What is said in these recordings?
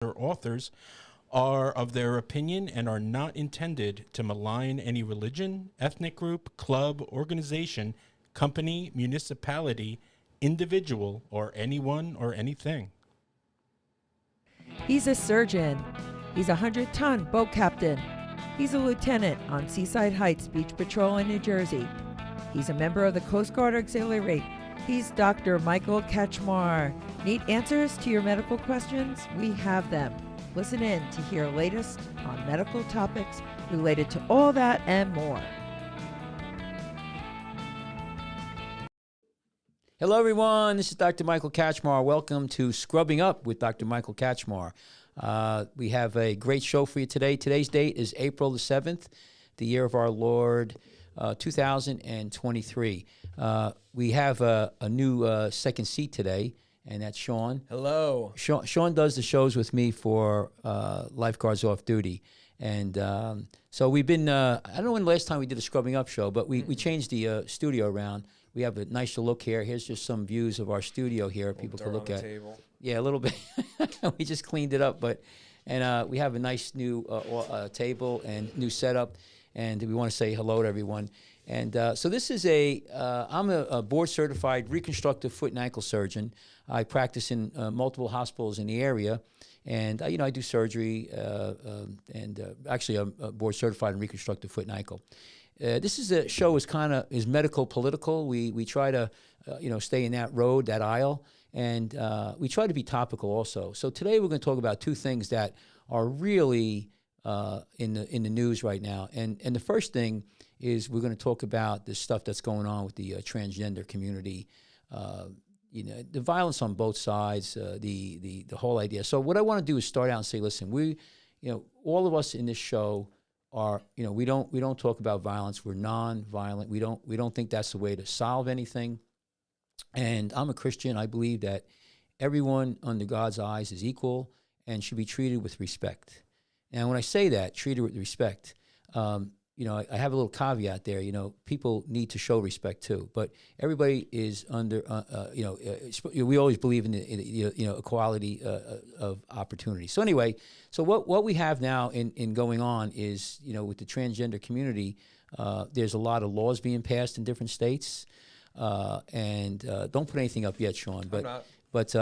or authors are of their opinion and are not intended to malign any religion, ethnic group, club, organization, company, municipality, individual, or anyone or anything. He's a surgeon. He's a 100-ton boat captain. He's a lieutenant on Seaside Heights Beach Patrol in New Jersey. He's a member of the Coast Guard Auxiliary. He's Dr. Michael Kachmar. Need answers to your medical questions? We have them. Listen in to hear latest on medical topics related to all that and more. Hello, everyone. This is Dr. Michael Kachmar. Welcome to Scrubbing Up with Dr. Michael Kachmar. We have a great show for you today. Today's date is April the 7th, the year of our Lord, 2023. We have a new second seat today, and that's Sean. Hello. Sean does the shows with me for Lifeguards Off Duty. And so we've been, I don't know when the last time we did a Scrubbing Up show, but we changed the studio around. We have a nicer look here. Here's just some views of our studio here. People can look at. Table. Yeah, a little bit. We just cleaned it up, and we have a nice new table and new setup, and we want to say hello to everyone. And so this is I'm a board-certified reconstructive foot and ankle surgeon. I practice in multiple hospitals in the area, and I do surgery, and actually I'm board-certified in reconstructive foot and ankle. This is a show is medical political. We try to stay in that road, that aisle, and we try to be topical also. So today we're going to talk about two things that are really in the news right now. And the first thing is we're going to talk about the stuff that's going on with the transgender community. The violence on both sides, the whole idea. So what I want to do is start out and say, listen, all of us in this show are, we don't talk about violence. We're non-violent. We don't think that's the way to solve anything. And I'm a Christian. I believe that everyone under God's eyes is equal and should be treated with respect. And when I say that, treated with respect, I have a little caveat there. People need to show respect too. But everybody is under, we always believe in the equality of opportunity. So anyway, so what we have now in going on is, with the transgender community, there's a lot of laws being passed in different states. And don't put anything up yet, Sean. But I'm not. But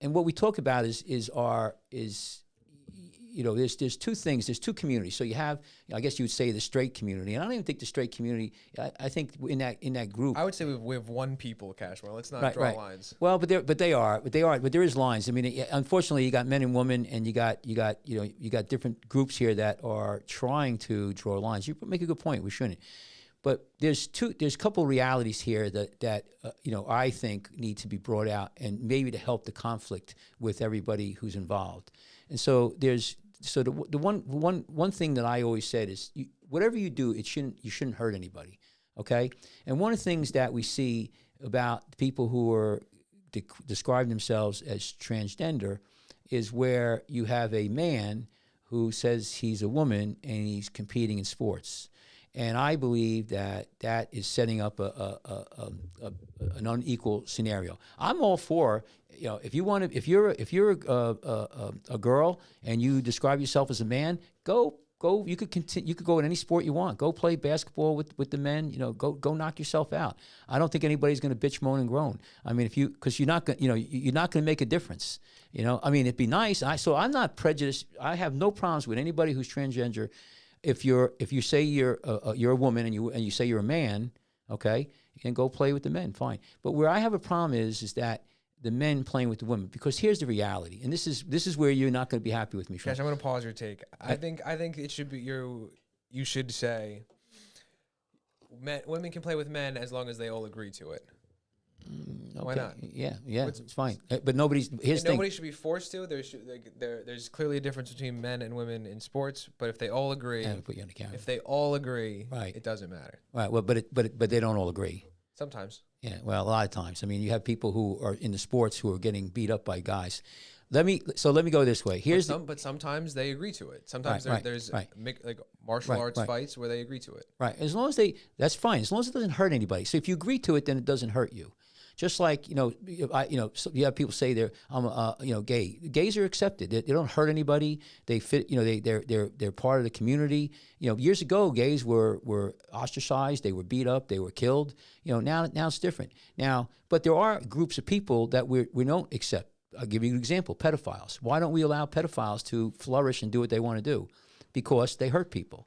and what we talk about is there's two things. There's two communities. So you have, I guess you would say, the straight community, and I don't even think the straight community. I think in that group, I would say we have one people, Kachmar. Let's not draw lines. Well, but there is lines. I mean, unfortunately, you got men and women, and you got different groups here that are trying to draw lines. You make a good point. We shouldn't. But there's a couple realities here that I think need to be brought out, and maybe to help the conflict with everybody who's involved. And so the one thing that I always said is, whatever you do, you shouldn't hurt anybody, okay? And one of the things that we see about people who are describe themselves as transgender is where you have a man who says he's a woman and he's competing in sports. And I believe that is setting up an unequal scenario. I'm all for, if you're a girl and you describe yourself as a man, go. You could continue. You could go in any sport you want. Go play basketball with the men. Go knock yourself out. I don't think anybody's going to bitch, moan, and groan. I mean, because you're not going to make a difference. I mean, it'd be nice. So I'm not prejudiced. I have no problems with anybody who's transgender. If you say you're a woman and you say you're a man, okay, you can go play with the men, fine. But where I have a problem is that the men playing with the women, because here's the reality, and this is where you're not going to be happy with me. Cash, I'm going to pause your take. I think it should be you should say women can play with men as long as they all agree to it. Okay. Why not? Yeah, it's fine. But nobody should be forced to. There's clearly a difference between men and women in sports, but if they all agree, put you on the camera. If they all agree, right, it doesn't matter. Right. Well, but they don't all agree. Sometimes. Yeah. Well, a lot of times. I mean, you have people who are in the sports who are getting beat up by guys. Let me go this way. But sometimes they agree to it. Sometimes there's like martial arts fights where they agree to it. Right. As long as that's fine. As long as it doesn't hurt anybody. So if you agree to it, then it doesn't hurt you. Just like, so you have people say I'm gay. Gays are accepted. They don't hurt anybody. They fit, they're part of the community. Years ago, gays were ostracized. They were beat up. They were killed. Now it's different. Now, but there are groups of people that we don't accept. I'll give you an example, pedophiles. Why don't we allow pedophiles to flourish and do what they want to do? Because they hurt people,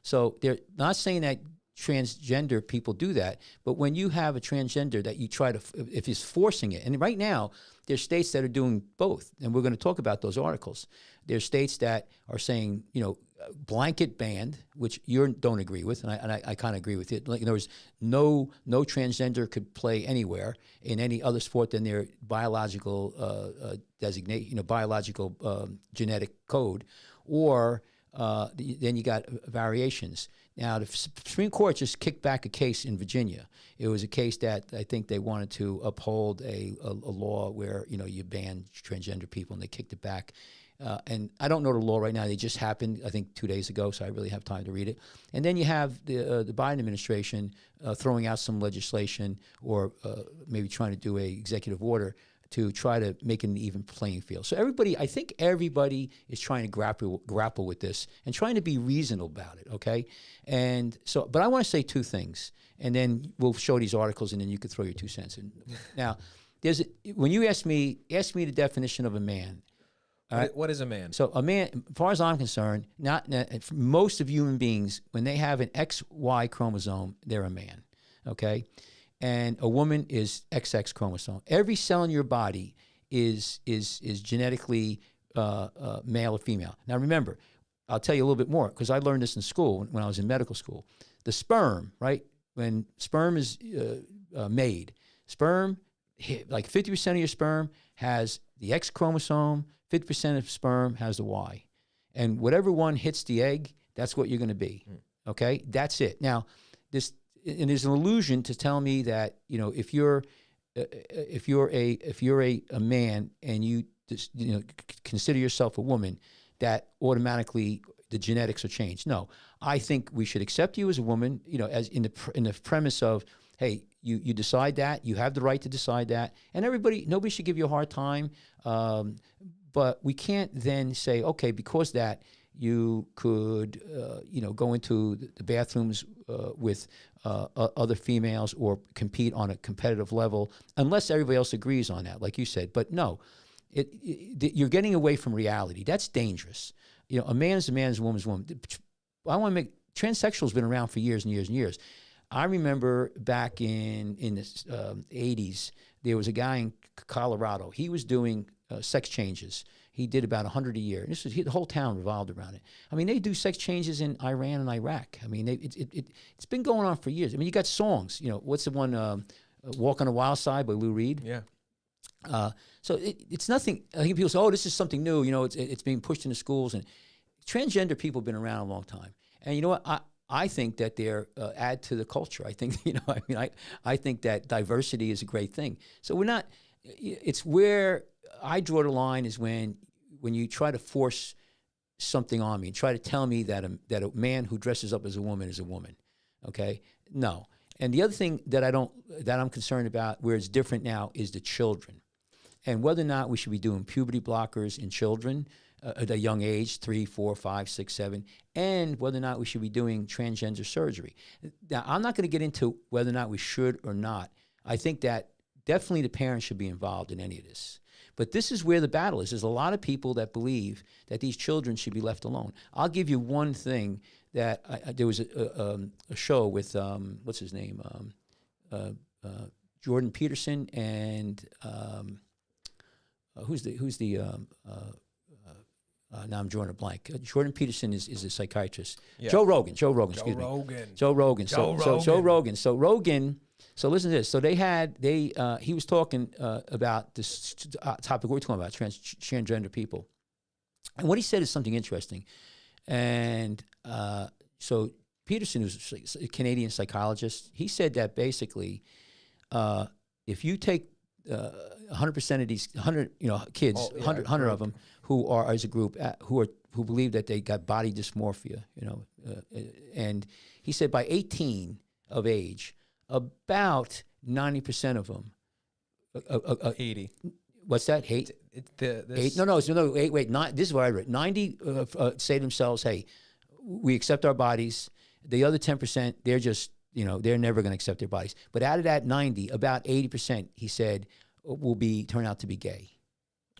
So they're not saying that transgender people do that, but when you have a transgender that you try to, if he's forcing it, and right now there's states that are doing both, and we're going to talk about those articles. There's states that are saying, blanket banned, which you don't agree with, and I kind of agree with it. Like, in other words, no transgender could play anywhere in any other sport than their biological designate, biological genetic code, or then you got variations. Now, the Supreme Court just kicked back a case in Virginia. It was a case that I think they wanted to uphold a law where, you ban transgender people, and they kicked it back. And I don't know the law right now. They just happened, I think, 2 days ago, so I really have time to read it. And then you have the Biden administration throwing out some legislation, or maybe trying to do a executive order to try to make it an even playing field. So I think everybody is trying to grapple with this and trying to be reasonable about it, okay? And so, but I want to say two things, and then we'll show these articles, and then you can throw your 2 cents in. Now, when you ask me the definition of a man. What is a man? So a man, as far as I'm concerned, for most of human beings, when they have an XY chromosome, they're a man, okay? And a woman is XX chromosome. Every cell in your body is genetically male or female. Now remember, I'll tell you a little bit more, because I learned this in school when I was in medical school. The sperm, right? When sperm is made, like 50% of your sperm has the X chromosome, 50% of sperm has the Y. And whatever one hits the egg, that's what you're going to be. Okay? That's it. Now, there's an illusion to tell me that, if you're a man and you just, consider yourself a woman, that automatically the genetics are changed. No, I think we should accept you as a woman, as in the premise of, hey, you decide that, you have the right to decide that, and nobody should give you a hard time. But we can't then say, okay, because that you could, go into the bathrooms with other females or compete on a competitive level, unless everybody else agrees on that, like you said. But no, you're getting away from reality. That's dangerous. A man is a man, a woman is a woman. I want to transsexual has been around for years and years and years. I remember back in the 80s, there was a guy in Colorado. He was doing sex changes. He did about 100 a year. And the whole town revolved around it. I mean, they do sex changes in Iran and Iraq. I mean, it's been going on for years. I mean, you got songs. What's the one, Walk on the Wild Side by Lou Reed? Yeah. So it's nothing. I think people say, oh, this is something new. It's being pushed into schools. And transgender people have been around a long time. And you know what? I think that they're add to the culture. I think, I think that diversity is a great thing. So we're not, it's where I draw the line is when you try to force something on me and try to tell me that a man who dresses up as a woman is a woman. Okay? No. And the other thing that I'm concerned about, where it's different now, is the children. And whether or not we should be doing puberty blockers in children at a young age, 3, 4, 5, 6, 7, and whether or not we should be doing transgender surgery. Now, I'm not going to get into whether or not we should or not. I think that definitely the parents should be involved in any of this. But this is where the battle is. There's a lot of people that believe that these children should be left alone. I'll give you one thing that there was a show with, what's his name? Jordan Peterson and who's the now I'm drawing a blank. Jordan Peterson is a psychiatrist. Yeah. Joe Rogan. So Rogan. So listen to this. So he was talking about this topic we're talking about, transgender people. And what he said is something interesting. And so Peterson, who's a Canadian psychologist, he said that basically if you take 100% of these 100 kids, 100 of them who are as a group who believe that they got body dysmorphia, and he said by 18 of age, about 90% of them 80. What's that? Eight? This, No, wait. This is what I read. 90 say to themselves, hey, we accept our bodies. The other 10%, they're just, they're never going to accept their bodies. But out of that 90, about 80%, he said, will turn out to be gay.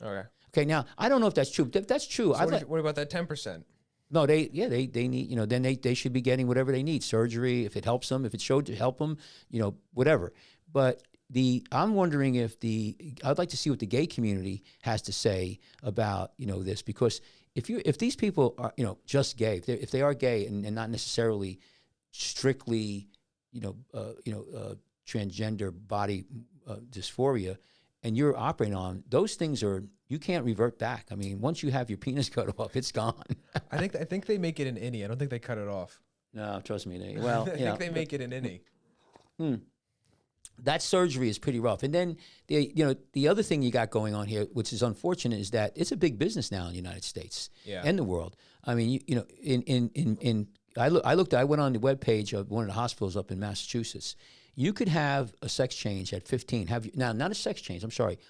Okay. Okay, now, I don't know if that's true. If that's true, So what about that 10%? no, they need, then they should be getting whatever they need, surgery, if it helps them, if it showed to help them, whatever. But I'm wondering I'd like to see what the gay community has to say about, this, because if these people are, just gay, if they are gay and not necessarily strictly, transgender body dysphoria, and you're operating on those things, you can't revert back. I mean, once you have your penis cut off, it's gone. I think they make it an innie. I don't think they cut it off. No, trust me. I think they make it an innie. That surgery is pretty rough. And then the other thing you got going on here, which is unfortunate, is that it's a big business now in the United States and the world. I mean, I went on the webpage of one of the hospitals up in Massachusetts. You could have a sex change at 15. Now, not a sex change, I'm sorry,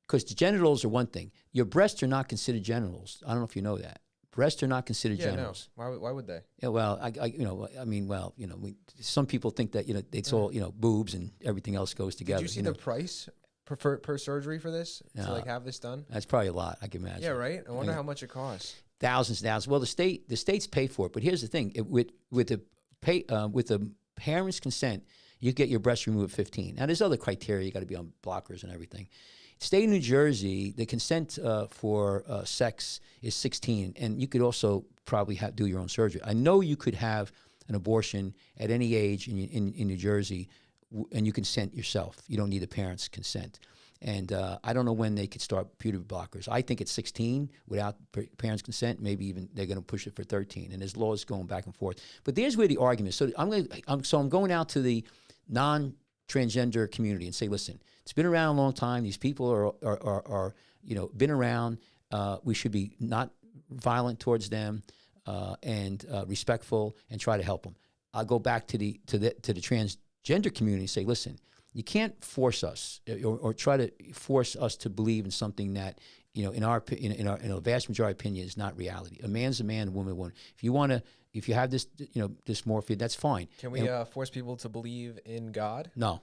because the genitals are one thing. Your breasts are not considered genitals. I don't know if you know that. Breasts are not considered genitals. No. Why would they? Yeah, well, some people think that it's all boobs and everything else goes together. Did you see the price per surgery for this to have this done? That's probably a lot, I can imagine. Yeah, right. I wonder how much it costs. Thousands and thousands. Well, the states pay for it, but here's the thing: with the parents' consent, you get your breast removed at 15. Now, there's other criteria. You got to be on blockers and everything. State of New Jersey, the consent for sex is 16, and you could also probably do your own surgery. I know you could have an abortion at any age in New Jersey, and you consent yourself. You don't need the parents' consent. And I don't know when they could start puberty blockers. I think it's 16 without parents' consent. Maybe even they're going to push it for 13. And there's laws going back and forth. But there's where the argument is. So I'm going out to the non-transgender community and say, listen, it's been around a long time. These people are been around. We should be not violent towards them and respectful and try to help them. I'll go back to the transgender community and say, listen, you can't force us or try to force us to believe in something that, in a vast majority opinion is not reality. A man's a man, a woman, a woman. If you have this, dysmorphia, that's fine. Can we force people to believe in God? No.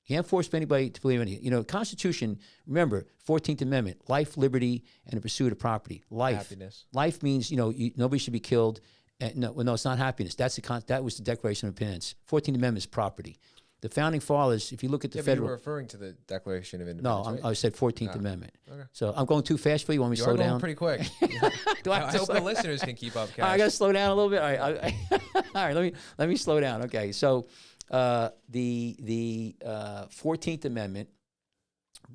You can't force anybody to believe in anything. Constitution, remember, 14th Amendment, life, liberty, and the pursuit of property. Life. Happiness. Life means, nobody should be killed. No, it's not happiness. That was the Declaration of Independence. 14th Amendment is property. The founding fathers, if you look at the federal... But you were referring to the Declaration of Independence, right? I said 14th Amendment. Okay. So I'm going too fast for you. Want me to slow down? You're going pretty quick. I hope the listeners can keep up, Cash. I got to slow down a little bit. All right, all right. Let me slow down. Okay, so the 14th Amendment,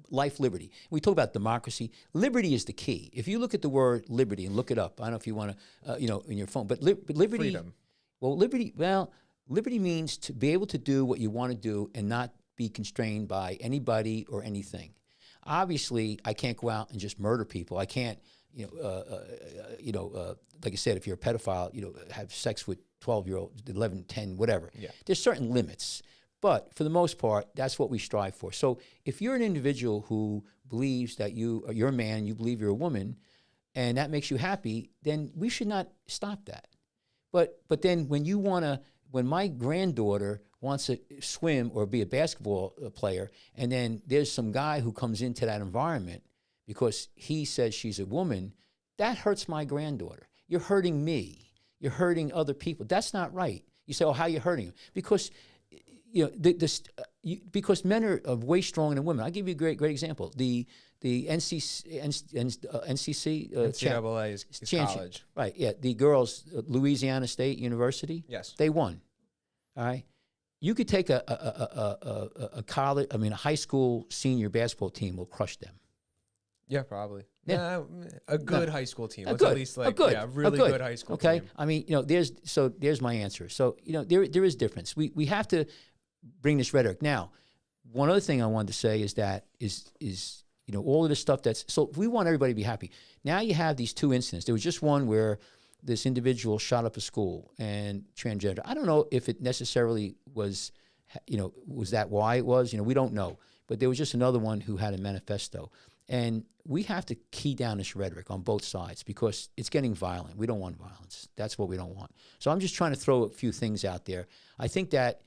life, liberty. We talk about democracy. Liberty is the key. If you look at the word liberty and look it up, I don't know if you want to, in your phone, but liberty... Freedom. Liberty means to be able to do what you want to do and not be constrained by anybody or anything. Obviously, I can't go out and just murder people. I can't, like I said, if you're a pedophile, have sex with 12-year-olds, 11, 10, whatever. Yeah. There's certain limits. But for the most part, that's what we strive for. So if you're an individual who believes that you're a man, you believe you're a woman, and that makes you happy, then we should not stop that. But then when my granddaughter wants to swim or be a basketball player, and then there's some guy who comes into that environment because he says she's a woman, that hurts my granddaughter. You're hurting me. You're hurting other people. That's not right. You say, oh, how are you hurting them? Because because men are way stronger than women. I'll give you a great example. The NCC, NCAA is college. Right, yeah. The girls, Louisiana State University, yes, they won. All right. You could take a high school senior basketball team will crush them. Yeah, probably. Yeah, a good high school team. At least really good high school team. Okay. I mean, there's my answer. So, there is difference. We have to bring this rhetoric. Now, one other thing I wanted to say is that all of this stuff so we want everybody to be happy. Now you have these two incidents. There was just one where this individual shot up a school and transgender. I don't know if it necessarily was that why it was, we don't know. but there was just another one who had a manifesto. And we have to key down this rhetoric on both sides because it's getting violent. We don't want violence. That's what we don't want. So I'm just trying to throw a few things out there. I think that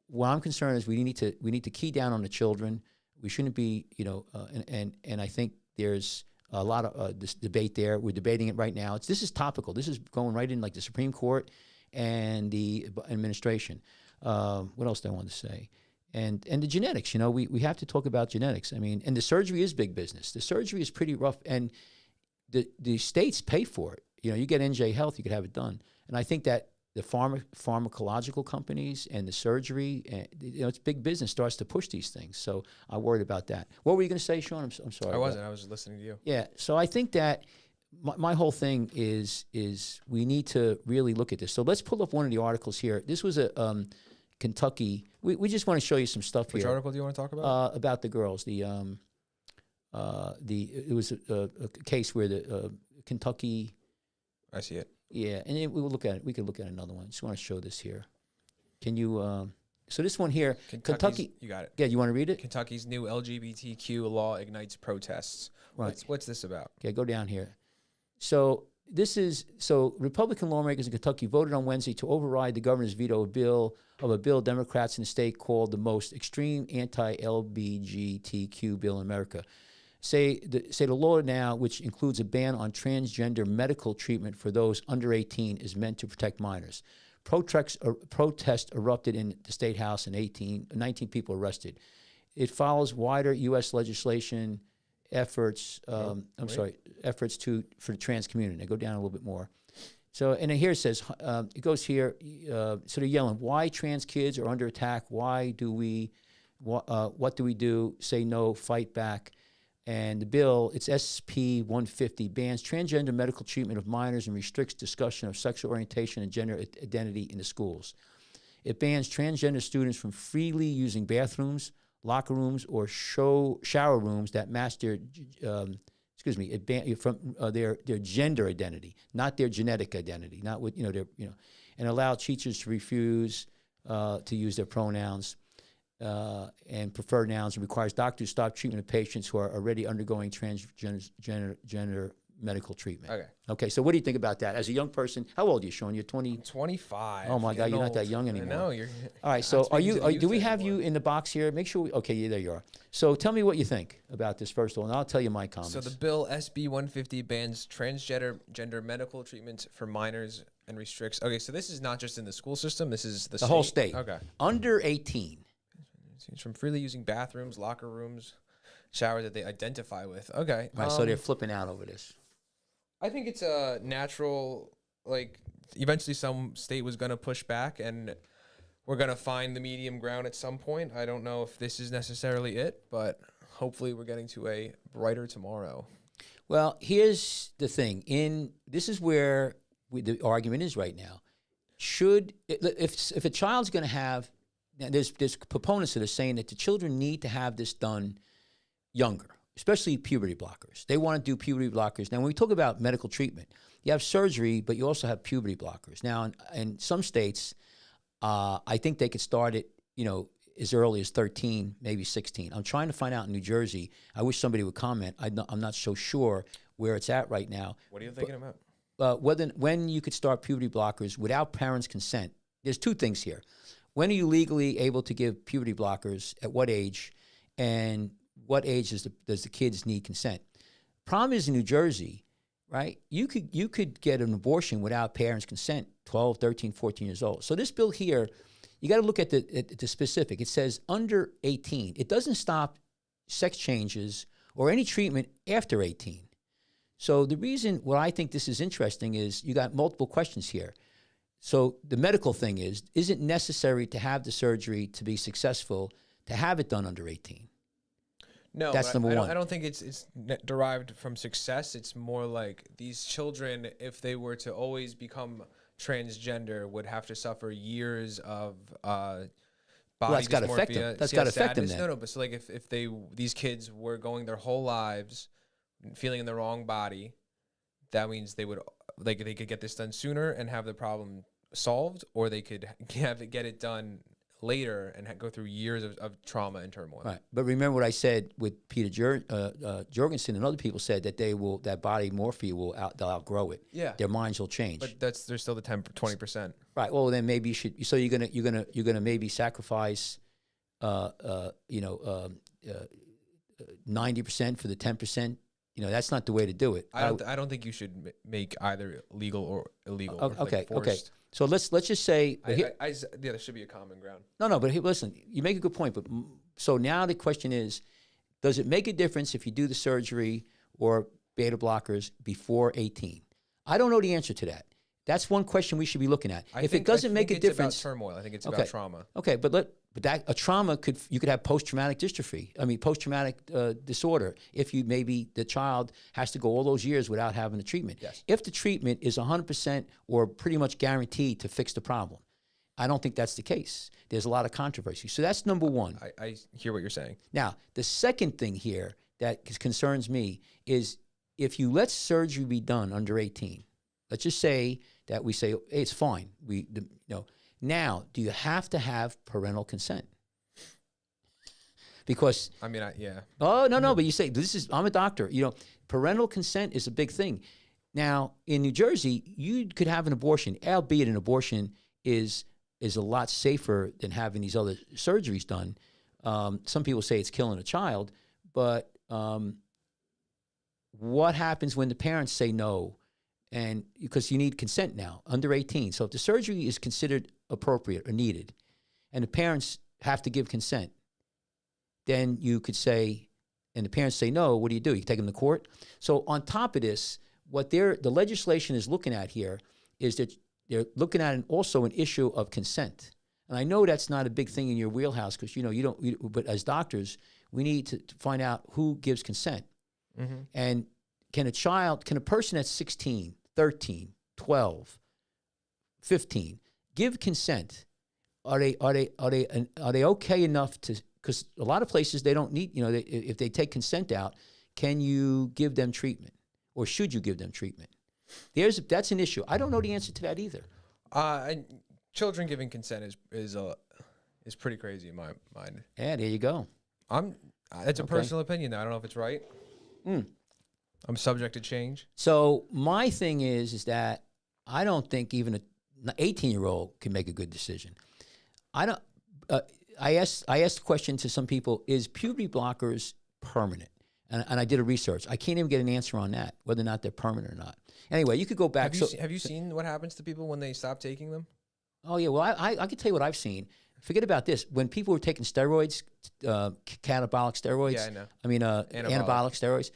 what I'm concerned is we need to key down on the children. We shouldn't be, and I think there's a lot of this debate there. We're debating it right now. This is topical. This is going right in like the Supreme Court and the administration. What else do I want to say? And the genetics, we have to talk about genetics. I mean, and the surgery is big business. The surgery is pretty rough, and the states pay for it. You get NJ Health, you could have it done. And I think that the pharmacological companies and the surgery, it's big business starts to push these things. So I'm worried about that. What were you going to say, Sean? I'm sorry. I wasn't. I was listening to you. Yeah. So I think that my whole thing is we need to really look at this. So let's pull up one of the articles here. This was a Kentucky. We just want to show you some stuff Which here. Which article do you want to talk about? About the girls. It was a case where the Kentucky. I see it. Yeah, and then we will look at it. We could look at another one. Just want to show this here. Can you? So this one here, Kentucky. You got it. Yeah, you want to read it? Kentucky's new LGBTQ law ignites protests. Right. What's this about? Okay, go down here. So Republican lawmakers in Kentucky voted on Wednesday to override the governor's veto of a bill Democrats in the state called the most extreme anti-LGBTQ bill in America. Say the law now, which includes a ban on transgender medical treatment for those under 18, is meant to protect minors. Protests erupted in the state house and 19 people arrested. It follows wider U.S. legislation efforts. For the trans community. Now go down a little bit more. So, and then here it says, it goes here, so they're yelling, why trans kids are under attack? Why do we, what do we do? Say no, fight back. And the bill, it's SP 150, bans transgender medical treatment of minors and restricts discussion of sexual orientation and gender identity in the schools. It bans transgender students from freely using bathrooms, locker rooms, or shower rooms that match their, it bans from their gender identity, not their genetic identity, not with and allow teachers to refuse to use their pronouns. And preferred nouns, and requires doctors to stop treatment of patients who are already undergoing transgender medical treatment. Okay, so what do you think about that? As a young person, how old are you, Sean? You're 20? I'm 25. Oh, my God, you're not that young anymore. No, you're... All right, so do we have you in the box here? Make sure yeah, there you are. So tell me what you think about this, first of all, and I'll tell you my comments. So the bill, SB 150, bans transgender medical treatments for minors and restricts... Okay, so this is not just in the school system. This is the whole state. Okay. Under 18. From freely using bathrooms, locker rooms, showers that they identify with. Okay. Right, so they're flipping out over this. I think it's a natural, eventually some state was going to push back, and we're going to find the medium ground at some point. I don't know if this is necessarily it, but hopefully we're getting to a brighter tomorrow. Well, here's the thing. This is where the argument is right now. If a child's going to have... Now, there's proponents that are saying that the children need to have this done younger, especially puberty blockers. They want to do puberty blockers. Now, when we talk about medical treatment, you have surgery, but you also have puberty blockers. Now, in some states, I think they could start it, as early as 13, maybe 16. I'm trying to find out in New Jersey. I wish somebody would comment. I'm not so sure where it's at right now. What are you thinking about? When you could start puberty blockers without parents' consent. There's two things here. When are you legally able to give puberty blockers? At what age? And what age does the kids need consent? Problem is in New Jersey, right? You could get an abortion without parents' consent, 12, 13, 14 years old. So this bill here, you got to look at the specific. It says under 18. It doesn't stop sex changes or any treatment after 18. So the reason why I think this is interesting is you got multiple questions here. So the medical thing is it necessary to have the surgery to be successful to have it done under 18? No, that's number one. I don't think it's derived from success. It's more like these children, if they were to always become transgender, would have to suffer years of body that's got to affect them. That's got to affect them then. No, but so if these kids were going their whole lives feeling in the wrong body, that means they could get this done sooner and have the problem solved, or they could get it done later and go through years of trauma and turmoil. Right. But remember what I said with Peter Jorgensen and other people said that that body morphia they'll outgrow it. Yeah. Their minds will change. But there's still the 20%. Right. Well, then maybe you should. So you're gonna maybe sacrifice, 90% for the 10%. That's not the way to do it. I don't think you should make either legal or illegal. Or Okay. forced. So let's just say. There should be a common ground. No. But listen, you make a good point. But so now the question is, does it make a difference if you do the surgery or beta blockers before 18? I don't know the answer to that. That's one question we should be looking at. If it doesn't make a difference, it's about turmoil. I think it's about trauma. Okay, but a trauma you could have post-traumatic dystrophy. I mean, post-traumatic disorder. If maybe the child has to go all those years without having the treatment. Yes. If the treatment is 100% or pretty much guaranteed to fix the problem, I don't think that's the case. There's a lot of controversy. So that's number one. I hear what you're saying. Now, the second thing here that concerns me is if you let surgery be done under 18, let's just say that we say, hey, it's fine. Now, do you have to have parental consent? Because yeah. Oh no, but you say I'm a doctor. Parental consent is a big thing. Now, in New Jersey, you could have an abortion, albeit an abortion is a lot safer than having these other surgeries done. Some people say it's killing a child, but what happens when the parents say no? And because you need consent now, under 18. So if the surgery is considered appropriate or needed, and the parents have to give consent, then you could say, and the parents say no, what do? You take them to court? So on top of this, what the legislation is looking at here is that they're looking at also an issue of consent. And I know that's not a big thing in your wheelhouse because, but as doctors, we need to find out who gives consent. Mm-hmm. And can a person that's 16, 13, 12, 15 give consent? Are they okay enough to? Because a lot of places they don't need. If they take consent out, can you give them treatment, or should you give them treatment? That's an issue. I don't know the answer to that either. Children giving consent is pretty crazy in my mind. Yeah, there you go. It's a personal opinion, though. I don't know if it's right. I'm subject to change. So my thing is that I don't think even an 18-year-old can make a good decision. I asked the question to some people: is puberty blockers permanent? And I did a research. I can't even get an answer on that, whether or not they're permanent or not. Anyway, you could go back. Have you seen what happens to people when they stop taking them? Oh yeah, well I can tell you what I've seen. Forget about this. When people were taking steroids, catabolic steroids. Yeah, I know. Anabolic steroids.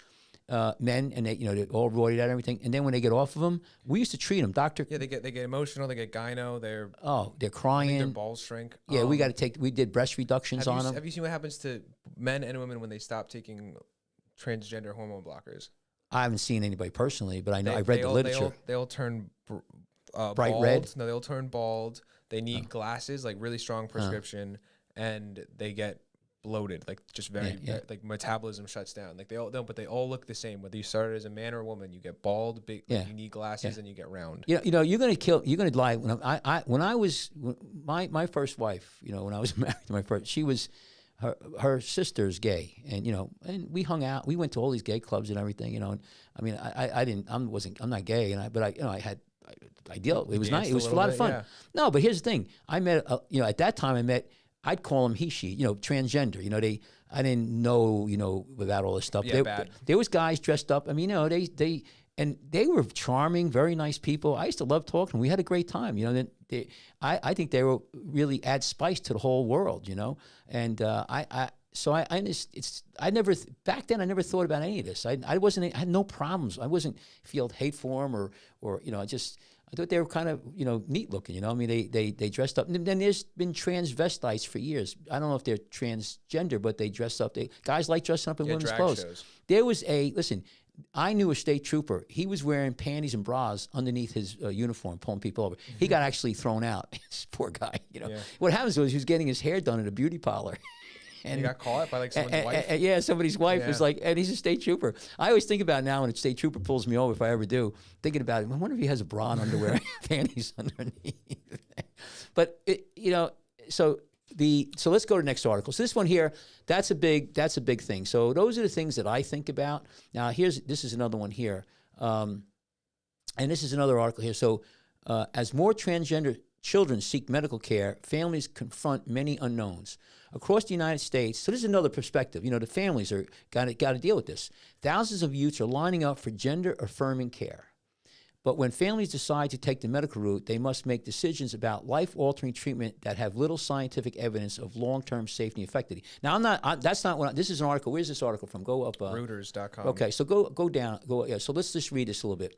Men, and they're all roided out and everything. And then when they get off of them, we used to treat them, doctor. Yeah, they get emotional. They get gyno. They're crying. Their balls shrink. Yeah, we did breast reductions on them. Have you seen what happens to men and women when they stop taking transgender hormone blockers? I haven't seen anybody personally, but I know I've read the literature. They all turn bright bald. red. No, they all turn bald. They need glasses, like really strong prescription, and they get bloated, like just very like metabolism shuts down. Like they all look the same. Whether you started as a man or a woman, you get bald, big. Like you need glasses, and you get round. You're gonna lie. When I was my first wife, when I was married to my first, she was. Her sister's gay, and and we hung out. We went to all these gay clubs and everything, And I'm not gay, I dealt. It was nice. It was a lot of fun. Yeah. No, but here's the thing. I met, at that time I'd call them he, she, transgender. I didn't know, about all this stuff. Yeah, there was guys dressed up. They were charming, very nice people. I used to love talking. We had a great time. I think they were really add spice to the whole world. And back then I never thought about any of this. I had no problems. I wasn't feel hate for them or I thought they were kind of neat looking. They dressed up. And then there's been transvestites for years. I don't know if they're transgender, but they dress up. Guys like dressing up in women's clothes. Shows. There was I knew a state trooper. He was wearing panties and bras underneath his uniform, pulling people over. He got actually thrown out. This poor guy. What happens was he was getting his hair done at a beauty parlor. And he got caught by like someone's wife. Somebody's wife was like, and he's a state trooper. I always think about now when a state trooper pulls me over, if I ever do, thinking about it. I wonder if he has a bra and underwear, panties underneath. But so so let's go to the next article. So this one here, that's a big thing. So those are the things that I think about. Now this is another one here, and this is another article here. So as more transgender children seek medical care, families confront many unknowns across the United States. So this is another perspective. The families are got to deal with this. Thousands of youths are lining up for gender affirming care. But when families decide to take the medical route, they must make decisions about life-altering treatment that have little scientific evidence of long-term safety and effectivity. Now, that's not what. This is an article. Where's this article from? Go up. Reuters.com. Okay, so go down. Yeah. So let's just read this a little bit.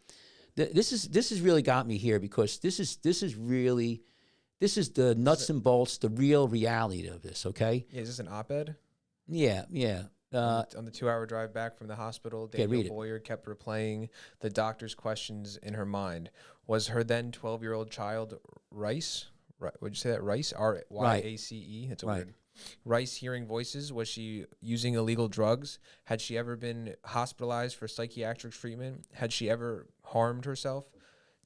This has really got me here because this is the nuts and bolts, the real reality of this. Okay. Yeah, is this an op-ed? Yeah. On the 2-hour drive back from the hospital, Danielle Boyer kept replaying the doctor's questions in her mind. Was her then 12-year-old child Rice? Would you say that Rice? R-Y-A-C-E? It's a word. Rice hearing voices? Was she using illegal drugs? Had she ever been hospitalized for psychiatric treatment? Had she ever harmed herself?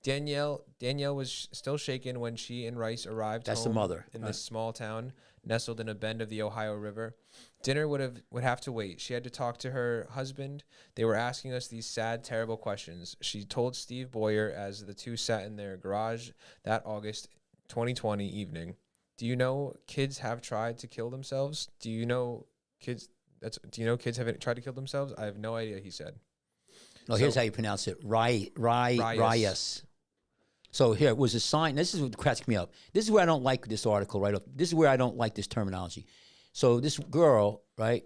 Danielle was still shaken when she and Rice arrived That's home the mother. in this small town nestled in a bend of the Ohio River. Dinner would have to wait. She had to talk to her husband. They were asking us these sad, terrible questions. She told Steve Boyer as the two sat in their garage that August 2020 evening. Do you know kids have tried to kill themselves? Do you know kids have tried to kill themselves? I have no idea, he said. No, here's how you pronounce it. Rias. So here it was a sign. This is what cracks me up. This is where I don't like this article right up. This is where I don't like this terminology. So this girl, boy,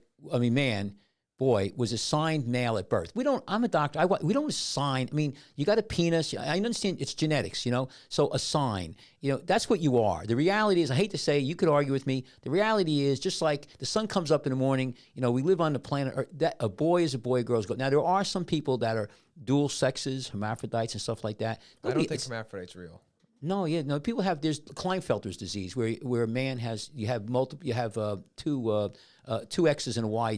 was assigned male at birth. I'm a doctor. We don't assign. You got a penis. I understand it's genetics, So assign. That's what you are. The reality is, I hate to say, you could argue with me. The reality is, just like the sun comes up in the morning, we live on the planet Earth, that a boy is a boy, a girl is a girl. Now, there are some people that are dual sexes, hermaphrodites and stuff like that. I don't think hermaphrodite's real. No, people have, there's Klinefelter's disease where a man has, you have two X's and a Y.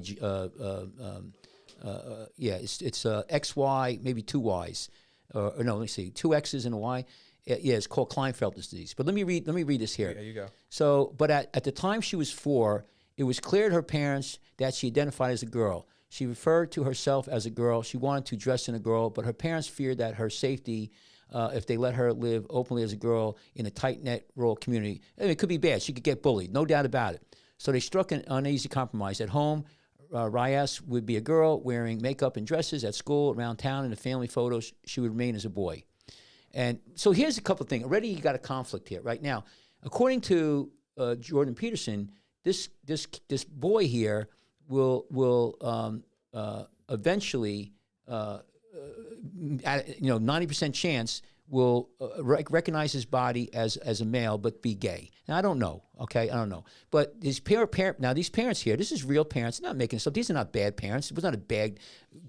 It's XY, maybe two Y's. Or no, let me see, two X's and a Y. It's called Klinefelter's disease. But let me read this here. Yeah, you go. So, but at the time she was 4, it was clear to her parents that she identified as a girl. She referred to herself as a girl. She wanted to dress in a girl, but her parents feared that her safety, if they let her live openly as a girl in a tight-knit rural community, it could be bad. She could get bullied, no doubt about it. So they struck an uneasy compromise. At home, Rias would be a girl wearing makeup and dresses. At school, around town, in the family photos, she would remain as a boy. And so here's a couple of things. Already you got a conflict here right now. According to Jordan Peterson, this boy here will eventually, at 90% chance, will recognize his body as a male but be gay. Now I don't know. Okay, I don't know. But his now these parents here, this is real parents. They're not making this up. These are not bad parents. It was not a bad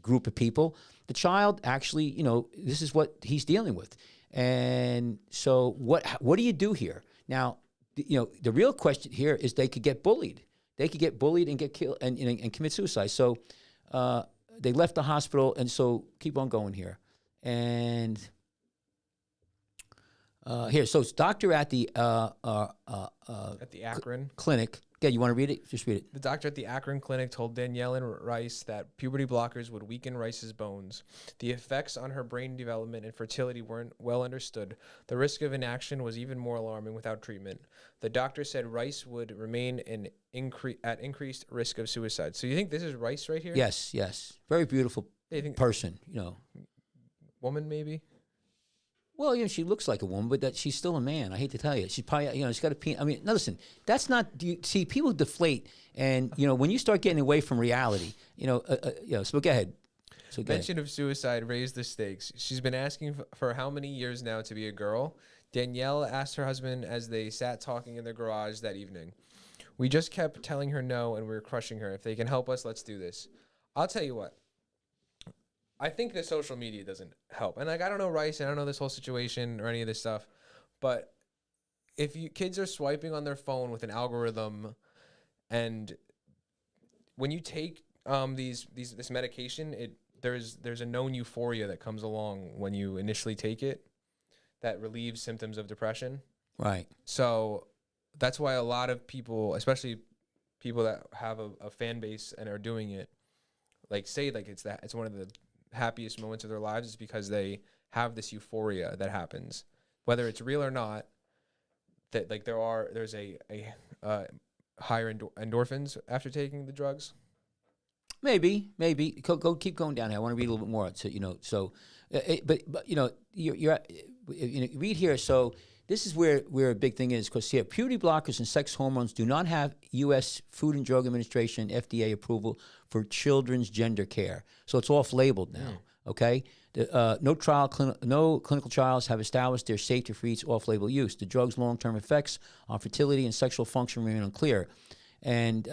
group of people. The child actually, this is what he's dealing with. And so what do you do here? Now, the real question here is they could get bullied. They could get bullied and get killed and commit suicide. So they left the hospital, and so keep on going here. And here, so it's doctor at the Akron clinic. Yeah, you want to read it? Just read it. The doctor at the Akron clinic told Danielle and Rice that puberty blockers would weaken Rice's bones. The effects on her brain development and fertility weren't well understood. The risk of inaction was even more alarming without treatment. The doctor said Rice would remain at increased risk of suicide. So you think this is Rice right here? Yes. Very beautiful person, Woman, maybe? Well, she looks like a woman, but that she's still a man. I hate to tell you. She's probably, she's got a penis. Now listen, that's not, see, people deflate, and, when you start getting away from reality, so go ahead. Mention of suicide raised the stakes. She's been asking for how many years now to be a girl? Danielle asked her husband as they sat talking in their garage that evening. We just kept telling her no, and we were crushing her. If they can help us, let's do this. I'll tell you what. I think that social media doesn't help. And I don't know Rice, and I don't know this whole situation or any of this stuff, but if kids are swiping on their phone with an algorithm, and when you take this medication, there's a known euphoria that comes along when you initially take it that relieves symptoms of depression. Right. So that's why a lot of people, especially people that have a fan base and are doing it, like say like it's one of the happiest moments of their lives, is because they have this euphoria that happens, whether it's real or not. That like there's a higher endorphins after taking the drugs. Maybe. Go keep going down here. I want to read a little bit more. So but read here. So this is where a big thing is, because here puberty blockers and sex hormones do not have U.S. Food and Drug Administration (FDA) approval for children's gender care. So it's off-labeled now. Okay. No clinical trials have established their safety for its off-label use. The drug's long-term effects on fertility and sexual function remain unclear. And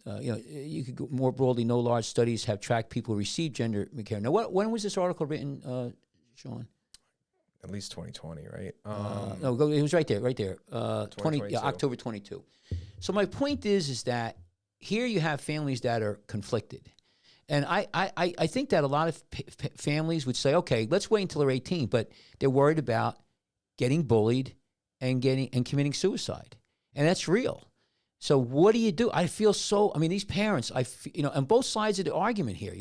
you could go more broadly, no large studies have tracked people who receive gender care. Now, when was this article written, Sean? At least 2020, right? No, it was right there. 20, October 22. So my point is that here you have families that are conflicted. And I think that a lot of families would say, okay, let's wait until they're 18, but they're worried about getting bullied and committing suicide. And that's real. So what do you do? I feel so, I mean, these parents, on both sides of the argument here,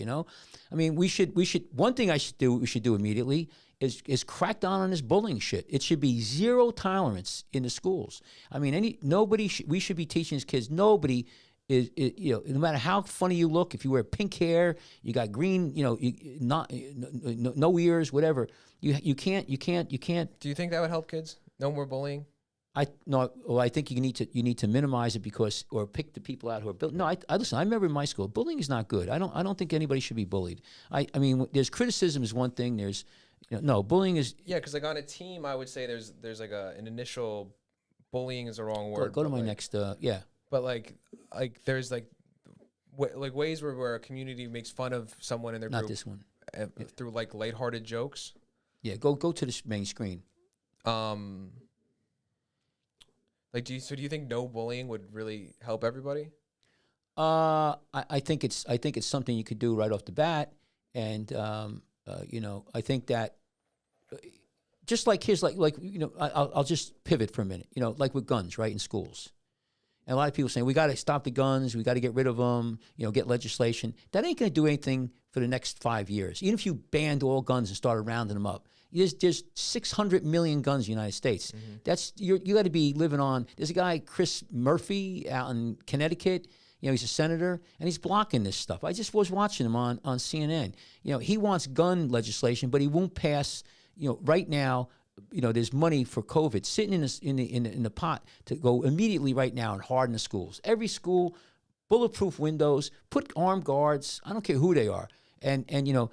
I mean, we should, one thing we should do immediately is crack down on this bullying shit. It should be zero tolerance in the schools. I mean, we should be teaching these kids, nobody is, no matter how funny you look, if you wear pink hair, you got green, no ears, whatever, you can't. Do you think that would help kids? No more bullying? I think you need to minimize it or pick the people out who are bullying. No, listen. I remember in my school, bullying is not good. I don't think anybody should be bullied. I mean, there's criticism is one thing. There's, no, bullying is. Yeah, because like on a team, I would say there's like an initial, bullying is the wrong word. Go to my next. Yeah. But like there's like ways where a community makes fun of someone in their group. Not this one. Through like lighthearted jokes. Yeah, go to the main screen. Like, do you think no bullying would really help everybody? I think it's something you could do right off the bat, and I think that just like I'll just pivot for a minute. Like with guns, right, in schools. And a lot of people saying we got to stop the guns, we got to get rid of them, get legislation. That ain't going to do anything for the next 5 years. Even if you banned all guns and started rounding them up, there's 600 million guns in the United States. Mm-hmm. That's you got to be living on. There's a guy, Chris Murphy, out in Connecticut. He's a senator, and he's blocking this stuff. I just was watching him on CNN. He wants gun legislation, but he won't pass. Right now, there's money for COVID sitting in the pot to go immediately right now and harden the schools. Every school, bulletproof windows, put armed guards. I don't care who they are, and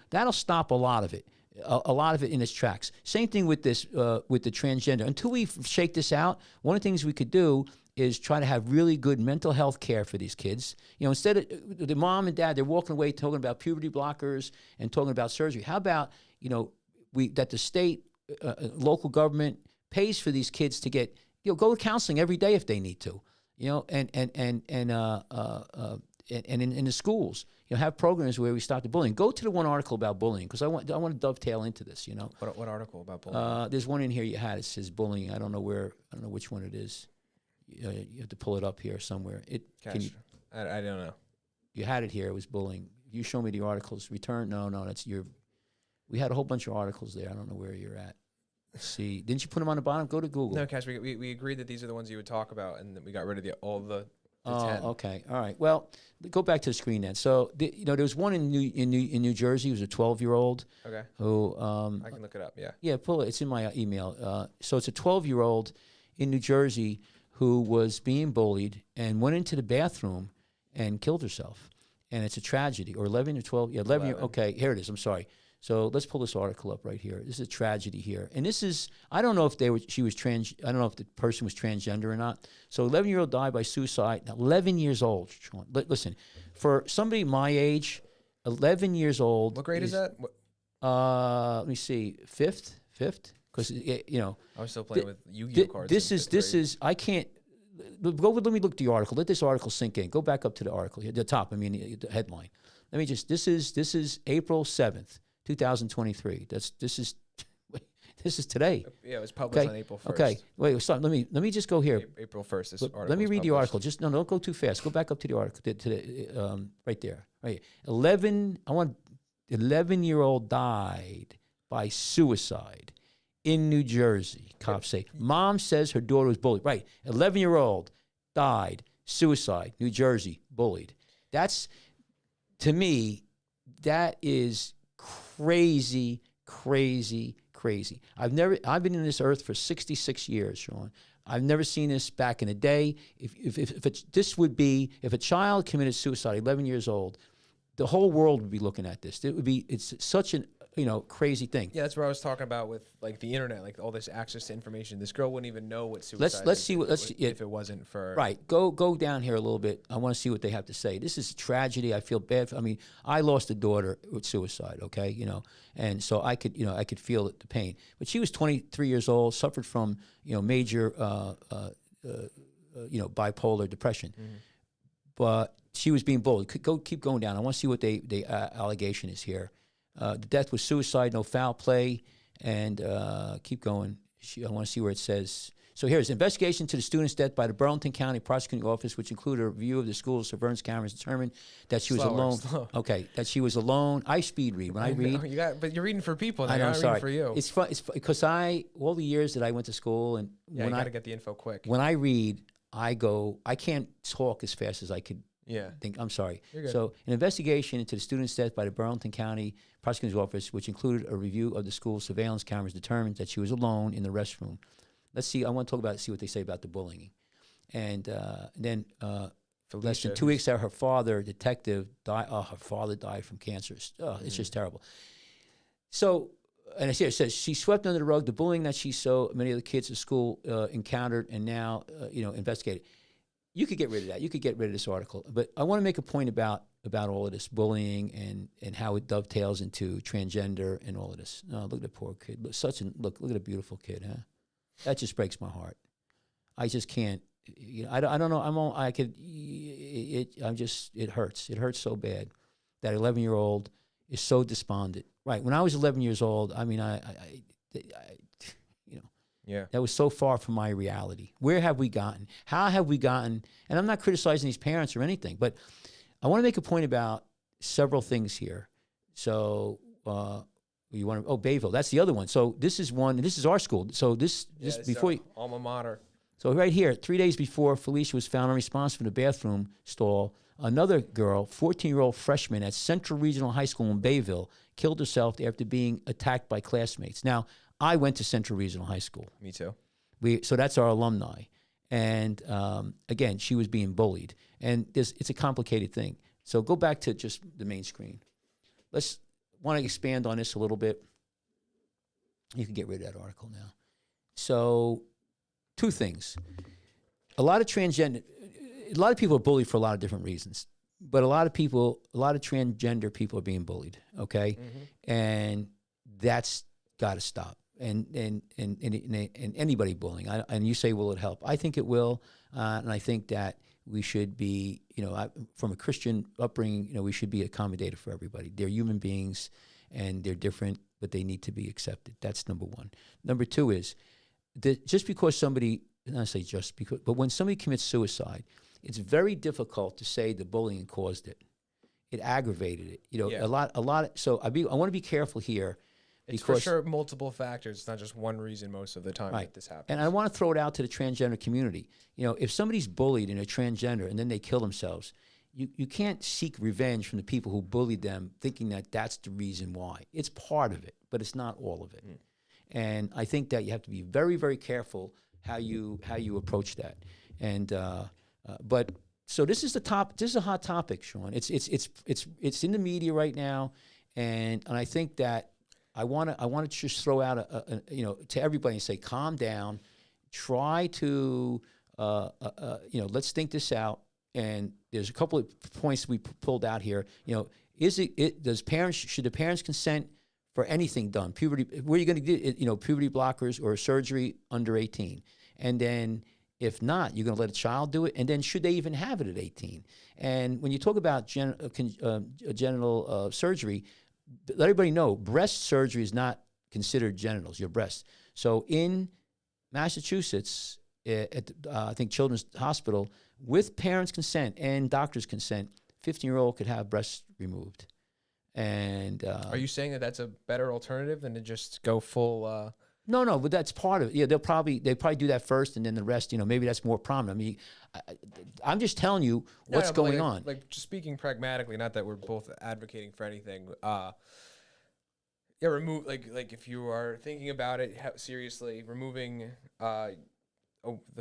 that'll stop a lot of it. A lot of it in its tracks. Same thing with this, with the transgender. Until we shake this out, one of the things we could do is try to have really good mental health care for these kids. Instead of the mom and dad, they're walking away talking about puberty blockers and talking about surgery. How about that the state, local government pays for these kids to get go to counseling every day if they need to, and in the schools. Have programs where we stop the bullying. Go to the one article about bullying, because I want to dovetail into this. What article about bullying? There's one in here you had. It says bullying. I don't know which one it is. You have to pull it up here somewhere. I don't know. You had it here. It was bullying. You show me the articles. Return. No, that's your. We had a whole bunch of articles there. I don't know where you're at. Let's see. Didn't you put them on the bottom? Go to Google. No, Cash. We agreed that these are the ones you would talk about, and that we got rid of all the. Oh, 10. Okay. All right. Well, go back to the screen then. So, there was one in New Jersey. It was a 12-year-old. Okay. Who I can look it up. Yeah. Yeah, pull it. It's in my email. So it's a 12-year-old in New Jersey who was being bullied and went into the bathroom and killed herself, and it's a tragedy. Or 11 or 12. Yeah, 11. Okay, here it is. I'm sorry. So let's pull this article up right here. This is a tragedy here. And this is, I don't know if she was trans, I don't know if the person was transgender or not. So 11-year-old died by suicide, 11 years old. Listen, for somebody my age, 11 years old. What grade is that? Let me see, fifth? Because, I was still playing with Yu-Gi-Oh cards. This is, I can't, let me look at the article. Let this article sink in. Go back up to the article, the top, the headline. Let me just, this is April 7th. 2023. This This is today. Yeah, it was published Okay. on April 1st. Okay. Wait. Stop. Let me just go here. April 1st. This article Let me was read the published. article. Just no, don't go too fast. Go back up to the article. Right there. Right. 11-year-old died by suicide in New Jersey. Cops say. Mom says her daughter was bullied. Right. 11-year-old died, suicide, New Jersey, bullied. That's, to me, that is crazy, crazy, crazy. I've been in this earth for 66 years, Sean. I've never seen this back in the day. If a child committed suicide, 11 years old, the whole world would be looking at this. It's such an crazy thing. Yeah, that's what I was talking about with like the internet, like all this access to information. This girl wouldn't even know what suicide Let's is see what if it wasn't for right. Go down here a little bit. I want to see what they have to say. This is a tragedy. I feel bad. I lost a daughter with suicide. Okay, and so I could feel the pain. But she was 23 years old, suffered from major bipolar depression. Mm-hmm. But she was being bullied. Keep going down. I want to see what the allegation is here. The death was suicide, no foul play, and keep going. I want to see where it says. So here's investigation to the student's death by the Burlington County Prosecuting Office, which included a review of the school's surveillance cameras, determined that she was alone. Okay, that she was alone. I speed read when I read. But you're reading for people. I know. I'm Sorry, reading for you. It's fun. It's because all the years that I went to school and you got to get the info quick. When I read, I can't talk as fast as I could. Yeah. I'm sorry. You're good. So, an investigation into the student's death by the Burlington County Prosecutor's Office, which included a review of the school's surveillance cameras, determined that she was alone in the restroom. Let's see. I want to talk about see what they say about the bullying, and then less than 2 weeks after her father, detective, died. Oh, her father died from cancer. It's just terrible. So, and I see it says she swept under the rug the bullying that she saw many of the kids at school encountered, and now investigated. You could get rid of that. You could get rid of this article. But I want to make a point about all of this bullying and how it dovetails into transgender and all of this. Oh, look at the poor kid. Look at a beautiful kid, huh? That just breaks my heart. I just can't. I don't know. It hurts. It hurts so bad. That 11-year-old is so despondent. Right. When I was 11 years old, yeah. That was so far from my reality. Where have we gotten? How have we gotten? And I'm not criticizing these parents or anything, but I want to make a point about several things here. So Bayville, that's the other one. So this is one, and this is our school. So this before alma mater. So right here, 3 days before Felicia was found unresponsive in the bathroom stall, another girl, 14-year-old freshman at Central Regional High School in Bayville, killed herself after being attacked by classmates. Now, I went to Central Regional High School. Me too. So that's our alumni. And again, she was being bullied. And it's a complicated thing. So go back to just the main screen. Want to expand on this a little bit. You can get rid of that article now. So 2 things. A lot of people are bullied for a lot of different reasons. But a lot of transgender people are being bullied, okay? Mm-hmm. And that's got to stop. And anybody bullying. And you say, will it help? I think it will. And I think that we should be, from a Christian upbringing, we should be accommodated for everybody. They're human beings and they're different, but they need to be accepted. That's number one. Number 2 is that just because somebody, not say just because, but when somebody commits suicide, it's very difficult to say the bullying caused it. It aggravated it. Yeah. A lot. So I want to be careful here. It's for sure multiple factors. It's not just one reason most of the time that this happens. And I want to throw it out to the transgender community. If somebody's bullied and they're transgender and then they kill themselves, you can't seek revenge from the people who bullied them thinking that that's the reason why. It's part of it, but it's not all of it. Mm. And I think that you have to be very, very careful how you approach that. And but so this is a hot topic, Sean. It's in the media right now, and I think that I want to just throw out to everybody and say, calm down, try to let's think this out. And there's a couple of points we pulled out here. Should the parents consent for anything done? Puberty, where are you going to get puberty blockers or surgery under 18? And then if not, you're going to let a child do it? And then should they even have it at 18? And when you talk about genital surgery, let everybody know breast surgery is not considered genitals, your breasts. So in Massachusetts, I think Children's Hospital, with parents' consent and doctors' consent, 15-year-old could have breasts removed. And Are you saying that that's a better alternative than to just go full? No, but that's part of it. Yeah, they probably do that first, and then the rest. Maybe that's more prominent. I mean, I'm just telling you what's but going on. Like just speaking pragmatically, not that we're both advocating for anything. Yeah, remove like if you are thinking about it seriously, removing the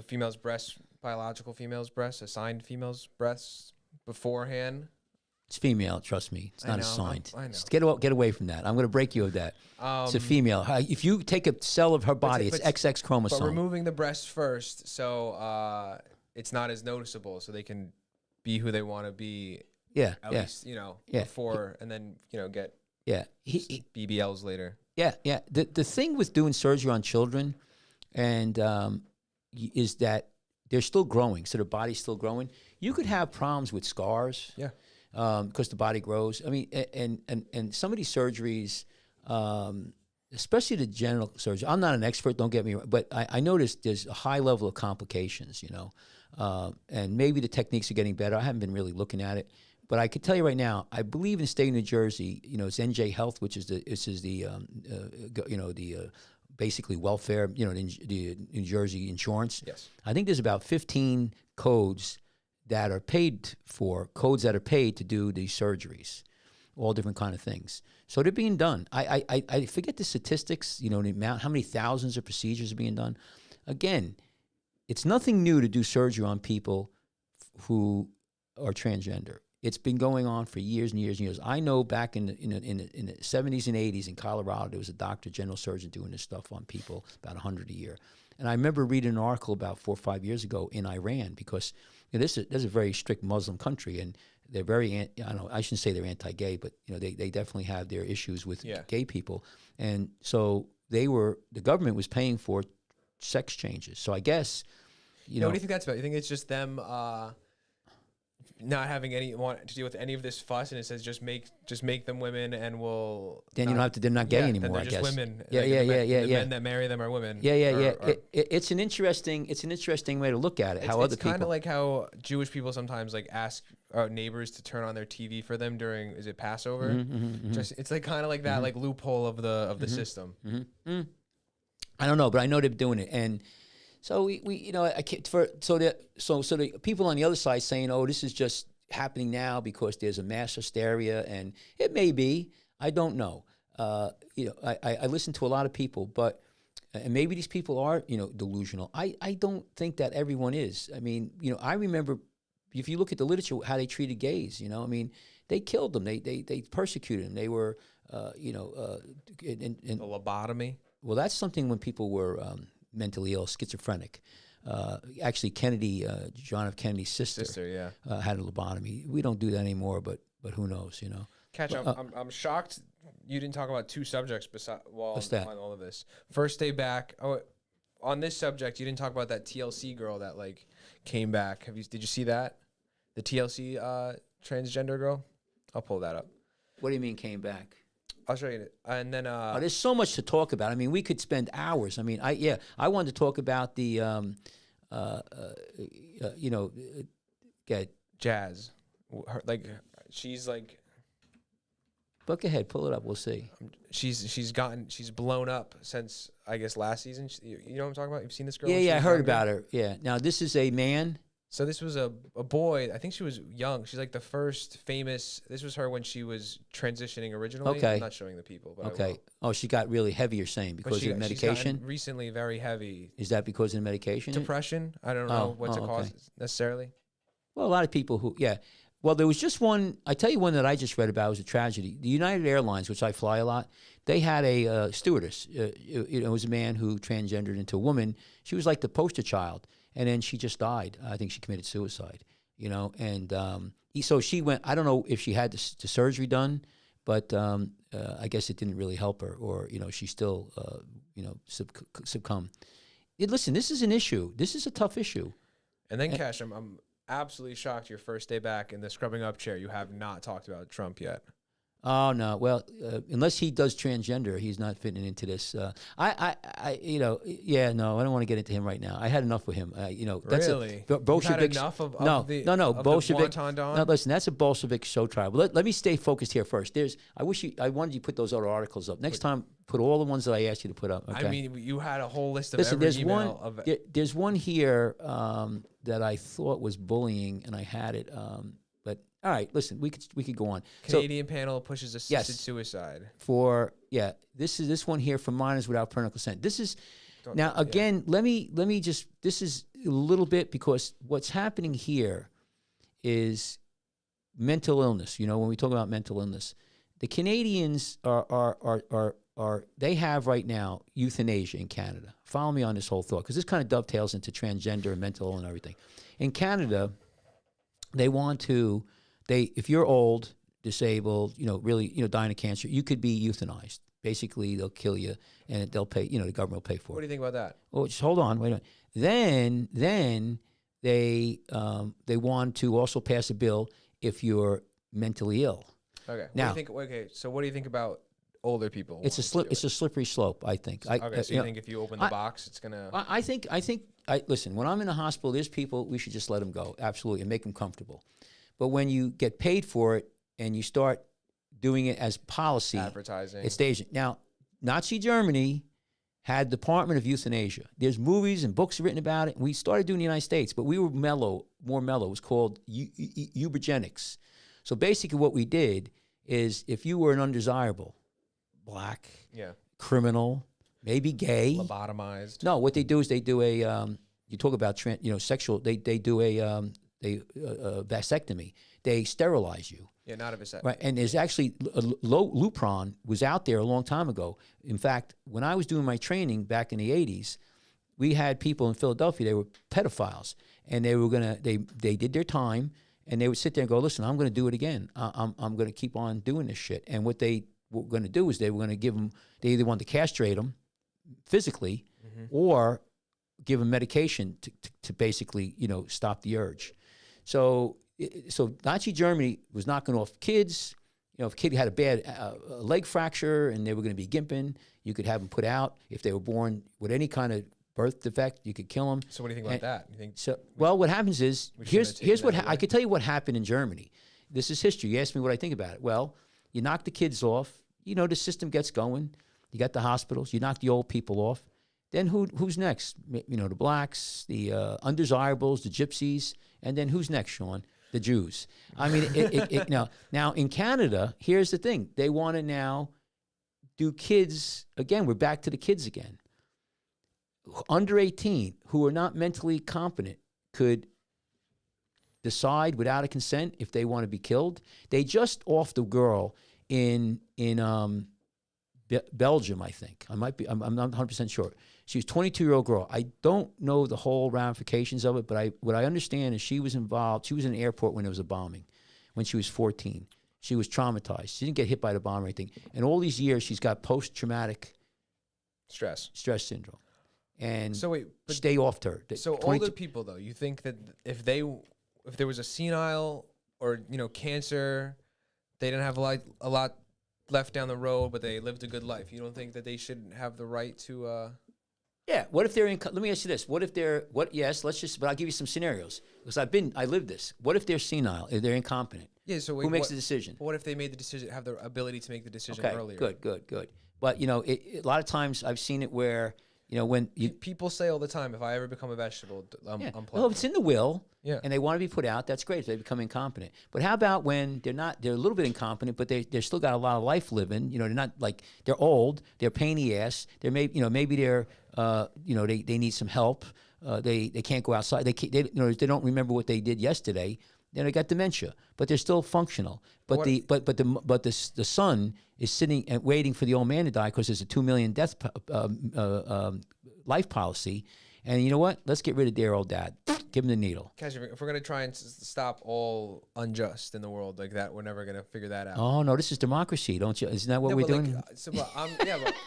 female's breast, biological female's breast, assigned female's breasts beforehand. It's female, trust me. It's not assigned. I know. Just get away from that. I'm going to break you of that. It's a female. If you take a cell of her body, it's XX chromosome. But removing the breast first, so it's not as noticeable, so they can be who they want to be. Yeah, at least before, and then get BBLs later. Yeah. The thing with doing surgery on children, and is that they're still growing, so their body's still growing. You could have problems with scars. Yeah. Because the body grows. I mean, and some of these surgeries, especially the genital surgery. I'm not an expert, don't get me wrong, but I noticed there's a high level of complications, and maybe the techniques are getting better. I haven't been really looking at it, but I can tell you right now, I believe in the state of New Jersey, it's NJ Health, which is basically welfare, the New Jersey insurance. Yes. I think there's about 15 codes that are paid to do these surgeries, all different kind of things. So they're being done. I forget the statistics, the amount, how many thousands of procedures are being done. Again, it's nothing new to do surgery on people who are transgender. It's been going on for years and years and years. I know back in the 70s and 80s in Colorado, there was a doctor, general surgeon, doing this stuff on people, about 100 a year. And I remember reading an article about 4 or 5 years ago in Iran, because this is a very strict Muslim country, and they're very, I shouldn't say they're anti-gay, but they definitely have their issues with gay people. And so the government was paying for sex changes. So I guess, what do you think that's about? You think it's just them not having want to deal with any of this fuss, and it says just make them women, and we'll then you don't have to. They're not gay anymore. They're I just guess. women. Yeah. The men that marry them are women. It's an interesting way to look at it. It's kind of like how Jewish people sometimes ask neighbors to turn on their TV for them during Passover. Just it's kind of like that loophole of the system. I don't know, but I know they're doing it, and so the people on the other side saying, "Oh, this is just happening now because there's a mass hysteria," and it may be. I don't know. I listen to a lot of people, but and maybe these people are delusional. I don't think that everyone is. I mean, I remember if you look at the literature, how they treated gays. I mean, they killed them. They persecuted them. They were the lobotomy. Well, that's something when people were mentally ill, schizophrenic. Actually, Kennedy, John F. Kennedy's sister had a lobotomy. We don't do that anymore, but who knows, Catch, I'm shocked you didn't talk about two subjects while on all of this. First day back. Oh, on this subject, you didn't talk about that TLC girl that came back. Did you see that? The TLC transgender girl? I'll pull that up. What do you mean came back? I'll show you it. And then there's so much to talk about. I mean, we could spend hours. I mean, I wanted to talk about the Jazz. She's but go ahead, pull it up. We'll see. She's blown up since I guess last season. You know what I'm talking about? You've seen this girl? Yeah, I heard about her. Yeah. Now this is a man. So this was a boy. I think she was young. She's the first famous. This was her when she was transitioning originally. Okay. I'm not showing the people, but okay. Oh, she got really heavy. You're saying because of medication? She's recently very heavy. Is that because of the medication? Depression. I don't know what to cause necessarily. Well, a lot of people who Well, there was just one. I tell you one that I just read about. It was a tragedy. The United Airlines, which I fly a lot, they had a stewardess. It was a man who transgendered into a woman. She was like the poster child. And then she just died. I think she committed suicide, And so she went. I don't know if she had the surgery done, but I guess it didn't really help her, or she still succumbed. Listen, this is an issue. This is a tough issue. And then, Cash, I'm absolutely shocked. Your first day back in the scrubbing up chair, you have not talked about Trump yet. Oh no! Well, unless he does transgender, he's not fitting into this. Yeah, no, I don't want to get into him right now. I had enough with him. That's Really? a You've Bolshevik. had enough of No, the no, no, of the Bolshevik. Wonton Don? No, listen, that's a Bolshevik show trial. Let me stay focused here first. I wanted you to put those other articles up. Next time, put all the ones that I asked you to put up. Okay? I mean, you had a whole list of Listen, every there's email one. of There's one here that I thought was bullying, and I had it. But all right, listen, we could go on. Canadian panel pushes assisted Yes. suicide. This one here for minors without parental consent. This is Don't- now yeah. again. Let me just. This is a little bit because what's happening here is mental illness. You know, when we talk about mental illness, the Canadians are they have right now euthanasia in Canada. Follow me on this whole thought because this kind of dovetails into transgender and mental and everything. In Canada, they want to. If you're old, disabled, really, dying of cancer, you could be euthanized. Basically, they'll kill you, and they'll pay. The government will pay for What do it. you think about that? Oh, just hold on, wait a minute. Then they want to also pass a bill if you're mentally ill. Okay. Now- what do you think? Okay. So what do you think about older people? It's wanting to do a slippery slope, I think. Okay. So you think if you open the box, it's gonna? I think. Listen, when I'm in a hospital, there's people we should just let them go, absolutely, and make them comfortable. But when you get paid for it and you start doing it as policy, Advertising. it's staging. Now, Nazi Germany had Department of Euthanasia. There's movies and books written about it. We started doing it in the United States, but we were more mellow. It was called eugenics. So basically, what we did is, if you were an undesirable, black, Yeah. criminal, maybe gay. Lobotomized. No, what they do is they do a. You talk about sexual. They do a vasectomy. They sterilize you. Yeah, not a vasectomy. Right, and there's actually Lupron was out there a long time ago. In fact, when I was doing my training back in the '80s, we had people in Philadelphia. They were pedophiles, and they did their time, and they would sit there and go, "Listen, I'm going to do it again. I'm going to keep on doing this shit." And what they were going to do is they were going to give them. They either wanted to castrate them physically, or give them medication to basically stop the urge. So Nazi Germany was knocking off kids. If a kid had a bad leg fracture and they were going to be gimping, you could have them put out. If they were born with any kind of birth defect, you could kill them. So what do you think about that? You think So, well, what happens is, we shouldn't have here's taken what that I could tell you what happened in Germany. This is history. You asked me what I think about it. Well, you knock the kids off. The system gets going. You got the hospitals. You knock the old people off. Then who's next? The blacks, the undesirables, the gypsies, and then who's next, Sean? The Jews. I mean, now in Canada, here's the thing. They want to now do kids, again, we're back to the kids again. Under 18, who are not mentally competent, could decide without a consent if they want to be killed. They just offed a girl in Belgium, I think. I'm not 100% sure. She was a 22-year-old girl. I don't know the whole ramifications of it, but what I understand is she was involved. She was in an airport when there was a bombing, when she was 14. She was traumatized. She didn't get hit by the bomb or anything. And all these years, she's got post-traumatic stress syndrome. And So wait, but stay off her. so 22 older people though, you think that if there was a senile or cancer, they didn't have a lot left down the road, but they lived a good life. You don't think that they should have the right to? Yeah. What if they're let me ask you this. Yes, but I'll give you some scenarios. Because I lived this. What if they're senile, if they're incompetent? Yeah. So wait, Who makes the decision? What if they made the decision, have the ability to make the decision Okay, earlier? good. But, a lot of times I've seen it where, when you, People say all the time, if I ever become a vegetable, I'm well, plugged. if it's in the will, Yeah. and they want to be put out, that's great if they become incompetent. But how about when they're a little bit incompetent, but they're still got a lot of life living, they're not like, they're old, they're a pain in the ass, maybe they're, they need some help, they can't go outside, they don't remember what they did yesterday, then they got dementia, but they're still functional. But the son is sitting and waiting for the old man to die because there's a $2 million death life policy, and you know what? Let's get rid of dear old dad. Give him the needle. Kachmar, if we're gonna try and stop all unjust in the world like that, we're never gonna figure that out. Oh no, this is democracy, don't you? Isn't that what No, we're but doing?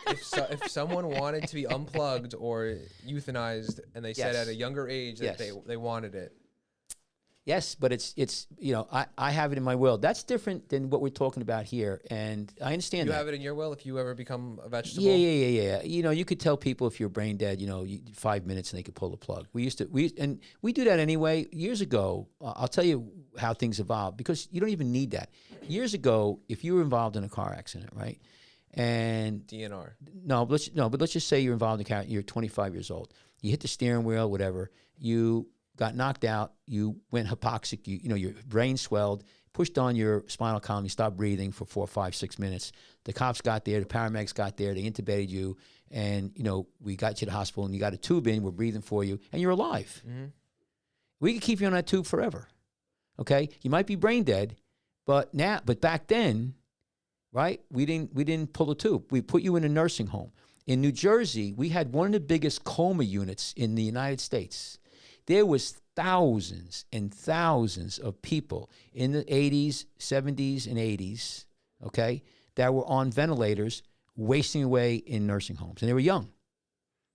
But if someone wanted to be unplugged or euthanized and they said Yes. at a younger age that Yes. they wanted it, Yes, but it's I have it in my will. That's different than what we're talking about here, and I understand You that. have it in your will if you ever become a vegetable. Yeah. You could tell people if you're brain dead, 5 minutes and they could pull the plug. We do that anyway. Years ago, I'll tell you how things evolved because you don't even need that. Years ago, if you were involved in a car accident, right, and DNR. but let's just say you're involved in a car. You're 25 years old. You hit the steering wheel, whatever. You got knocked out, you went hypoxic, your brain swelled, pushed on your spinal column, you stopped breathing for 4, 5, 6 minutes. The cops got there, the paramedics got there, they intubated you, and, we got you to the hospital, and you got a tube in, we're breathing for you, and you're alive. Mm-hmm. We could keep you on that tube forever, okay? You might be brain dead, but back then, right, we didn't pull the tube. We put you in a nursing home. In New Jersey, we had one of the biggest coma units in the United States. There was thousands and thousands of people in the 80s, 70s, and 80s, okay, that were on ventilators wasting away in nursing homes. And they were young,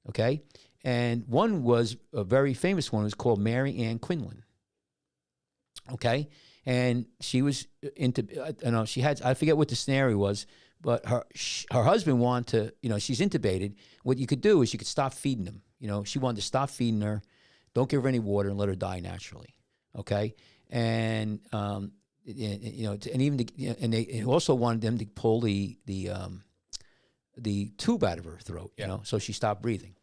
okay? And one was a very famous one. It was called Mary Ann Quinlan, okay? And she was I forget what the scenario was, but her husband wanted to, she's intubated. What you could do is you could stop feeding them. She wanted to stop feeding her. Don't give her any water and let her die naturally, okay? And and even they also wanted them to pull the tube out of her throat, so she stopped breathing.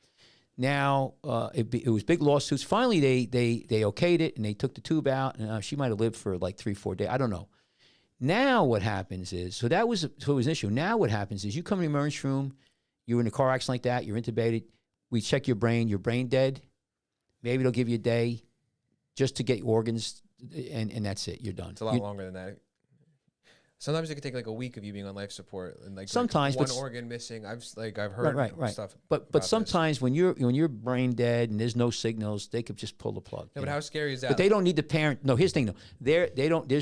Now it was big lawsuits. Finally, they okayed it and they took the tube out, and she might have lived for like 3-4 days. I don't know. Now what happens is it was an issue. Now what happens is you come in the emergency room, you're in a car accident like that, you're intubated. We check your brain dead. Maybe they'll give you a day just to get your organs, and that's it. You're done. It's a lot longer than that. Sometimes it could take like a week of you being on life support, and sometimes one organ missing. I've heard right. stuff. But sometimes when you're brain dead and there's no signals, they could just pull the plug. No, but how scary is that? But they don't need the parent. No, here's the thing.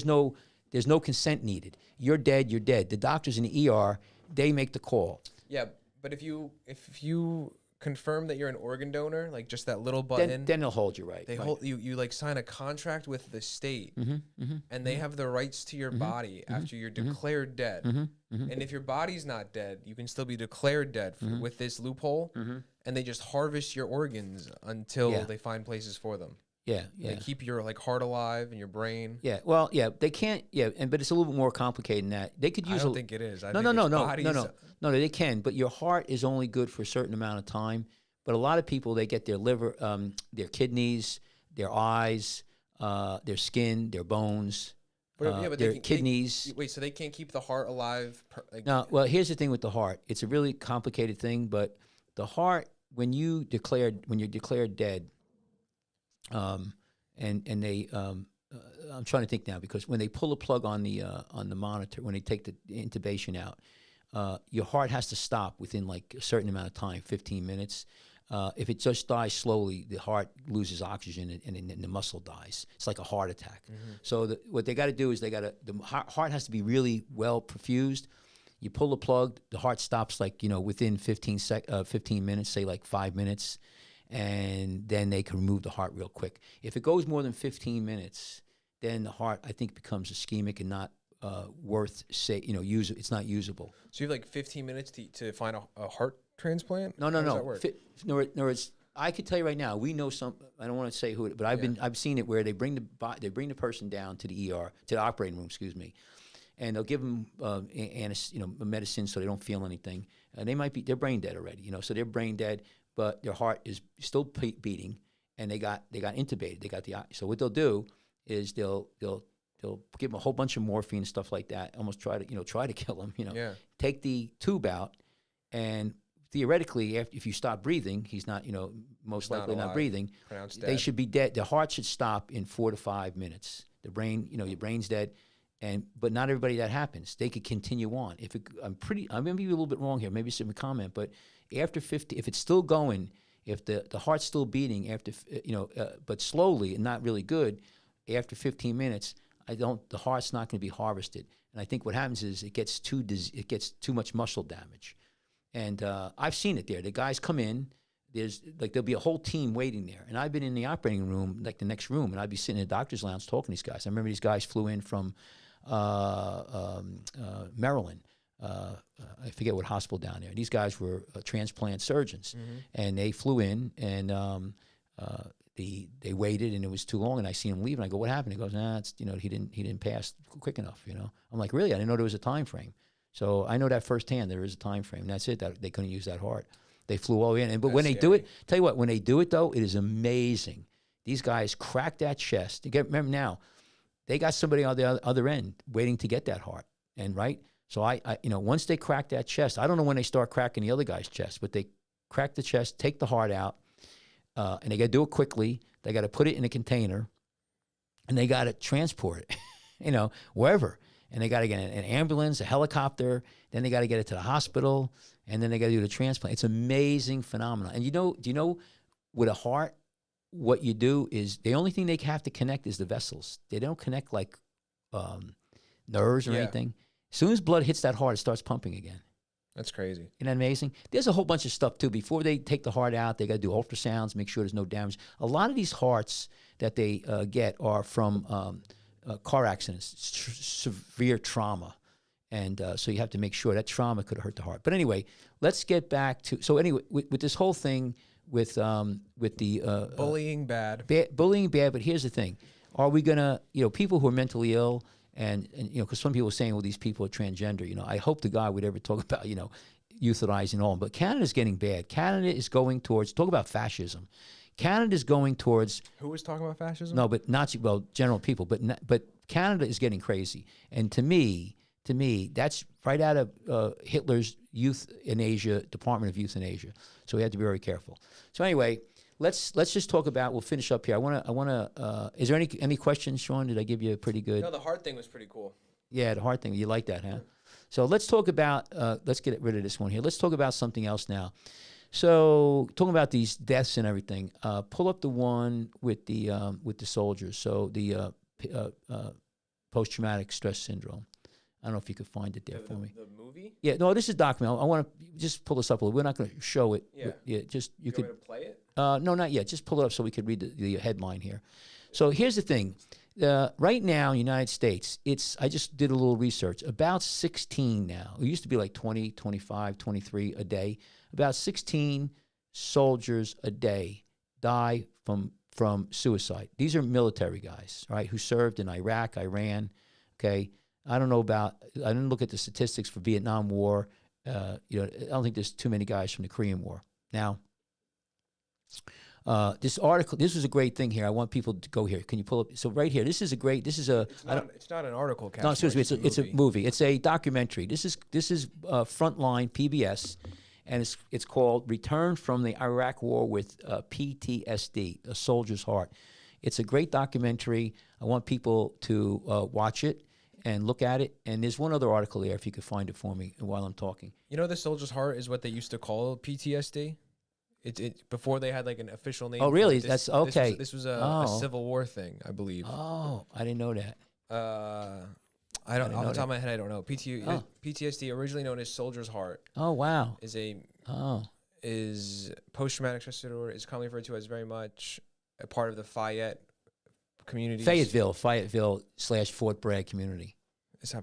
No, there's no consent needed. You're dead. You're dead. The doctors in the ER, they make the call. Yeah, but if you confirm that you're an organ donor, like just that little button, then they'll hold you, right? They hold you like sign a contract with the state, and they have the rights to your body after you're declared dead. And if your body's not dead, you can still be declared dead with this loophole, and they just harvest your organs until they find places for them. Yeah. They keep your heart alive and your brain. Yeah, well, they can't. Yeah, but it's a little bit more complicated than that. They could use. I don't think it is. No, they can. But your heart is only good for a certain amount of time. But a lot of people, they get their liver, their kidneys, their eyes, their skin, their bones, their kidneys. So they can't keep the heart alive. No, well, here's the thing with the heart. It's a really complicated thing. But the heart, when you're declared dead. And they I'm trying to think now, because when they pull a plug on the monitor, when they take the intubation out, your heart has to stop within like a certain amount of time, 15 minutes. If it just dies slowly, the heart loses oxygen and the muscle dies. It's like a heart attack. So what they got to do is the heart has to be really well perfused. You pull the plug, the heart stops like within 15 minutes, say like 5 minutes. And then they can remove the heart real quick. If it goes more than 15 minutes, then the heart, I think, becomes ischemic and not it's not usable. So you have like 15 minutes to find a heart transplant? No. How does that work? No, I could tell you right now. We know some. I don't want to say who, but I've seen it where they bring the person down to the ER, to the operating room, and they'll give them medicine so they don't feel anything. And they're brain dead already, so they're brain dead. But their heart is still beating, and they got intubated. So what they'll do is they'll give them a whole bunch of morphine and stuff like that. Almost try to kill them. Take the tube out, and theoretically, if you stop breathing, he's not most likely not breathing. They should be dead. The heart should stop in 4 to 5 minutes. The brain, your brain's dead. But not everybody that happens. They could continue on. I'm going to be a little bit wrong here. Maybe it's a comment, but after 50, if it's still going, if the heart's still beating after, but slowly and not really good, after 15 minutes, the heart's not going to be harvested. And I think what happens is it gets too much muscle damage. And I've seen it there. The guys come in, there'll be a whole team waiting there. And I've been in the operating room, like the next room, and I'd be sitting in the doctor's lounge talking to these guys. I remember these guys flew in from Maryland. I forget what hospital down there. These guys were transplant surgeons, and they flew in, and they waited, and it was too long. And I seen him leave, and I go, "What happened?" He goes, "Nah, it's he didn't pass quick enough." I'm like, "Really? I didn't know there was a time frame." So I know that firsthand. There is a time frame. That's it. That they couldn't use that heart. They flew all in, but when they do it, tell you what, when they do it though, it is amazing. These guys crack that chest. Remember now, they got somebody on the other end waiting to get that heart, and right. So I once they crack that chest, I don't know when they start cracking the other guy's chest, but they crack the chest, take the heart out, and they got to do it quickly. They got to put it in a container, and they got to transport it, wherever. And they got to get an ambulance, a helicopter. Then they got to get it to the hospital, and then they got to do the transplant. It's an amazing phenomenon. And do you know, with a heart, what you do is the only thing they have to connect is the vessels. They don't connect like nerves or anything. As soon as blood hits that heart, it starts pumping again. That's crazy. Isn't that amazing? There's a whole bunch of stuff, too. Before they take the heart out, they got to do ultrasounds, make sure there's no damage. A lot of these hearts that they get are from car accidents, severe trauma. And so you have to make sure that trauma could hurt the heart. But anyway, let's get back to... So anyway, with this whole thing with the... bullying bad. Bullying bad, but here's the thing. Are we going to... people who are mentally ill... And because some people are saying, well, these people are transgender. I hope to God we'd ever talk about, euthanizing all. But Canada's getting bad. Canada is going towards, talk about fascism. Canada's going towards. Who was talking about fascism? No, but Nazi, general people. But Canada is getting crazy. And to me, that's right out of Hitler's Youth in Asia, Department of Youth in Asia. So we have to be very careful. So anyway, let's just talk about. We'll finish up here. I want to. Is there any questions, Sean? Did I give you a pretty good? No, the heart thing was pretty cool. Yeah, the heart thing. You like that, huh? So let's talk about. Let's get rid of this one here. Let's talk about something else now. So talking about these deaths and everything. Pull up the one with the soldiers. So the post-traumatic stress syndrome. I don't know if you could find it there for me. The movie? Yeah, no, this is documentary. I want to just pull this up a little. We're not going to show it. Yeah. Just you could. could. Want me to play it? No, not yet. Just pull it up so we could read the headline here. So here's the thing. Right now in the United States, I just did a little research. About 16 now. It used to be like 20, 25, 23 a day. About 16 soldiers a day die from suicide. These are military guys, right, who served in Iraq, Iran, okay? I didn't look at the statistics for Vietnam War. I don't think there's too many guys from the Korean War. Now, this article, this was a great thing here. I want people to go here. Can you pull up? So right here, It's not an article, Kachmar. No, excuse me. It's a movie. It's a documentary. This is Frontline PBS, and it's called "Return from the Iraq War with PTSD: A Soldier's Heart." It's a great documentary. I want people to watch it and look at it. And there's one other article there, if you could find it for me while I'm talking. The soldier's heart is what they used to call PTSD. It before they had like an official name. Oh, really? That's okay. This was a Civil War thing, I believe. Oh, I didn't know that. I don't know. Off the top of my head, I don't know. PTSD, originally known as soldier's heart. Oh, wow. Is post-traumatic stress disorder, is commonly referred to as very much a part of the Fayette community. Fayetteville/Fort Bragg community. This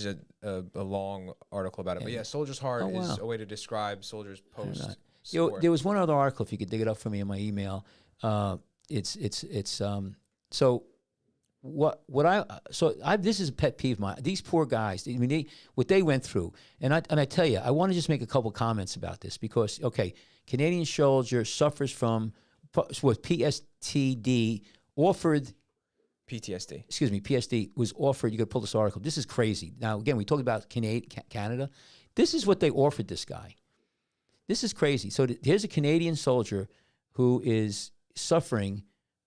is a long article about it. But yeah, soldier's heart is a way to describe soldiers post. There was one other article, if you could dig it up for me in my email. This is a pet peeve of mine. These poor guys, what they went through, and I tell you, I want to just make a couple comments about this because Canadian soldier suffers from PTSD, offered PTSD. Excuse me, PSD was offered. You got to pull this article. This is crazy. Now again, we talked about Canada. This is what they offered this guy. This is crazy. So here's a Canadian soldier who is suffering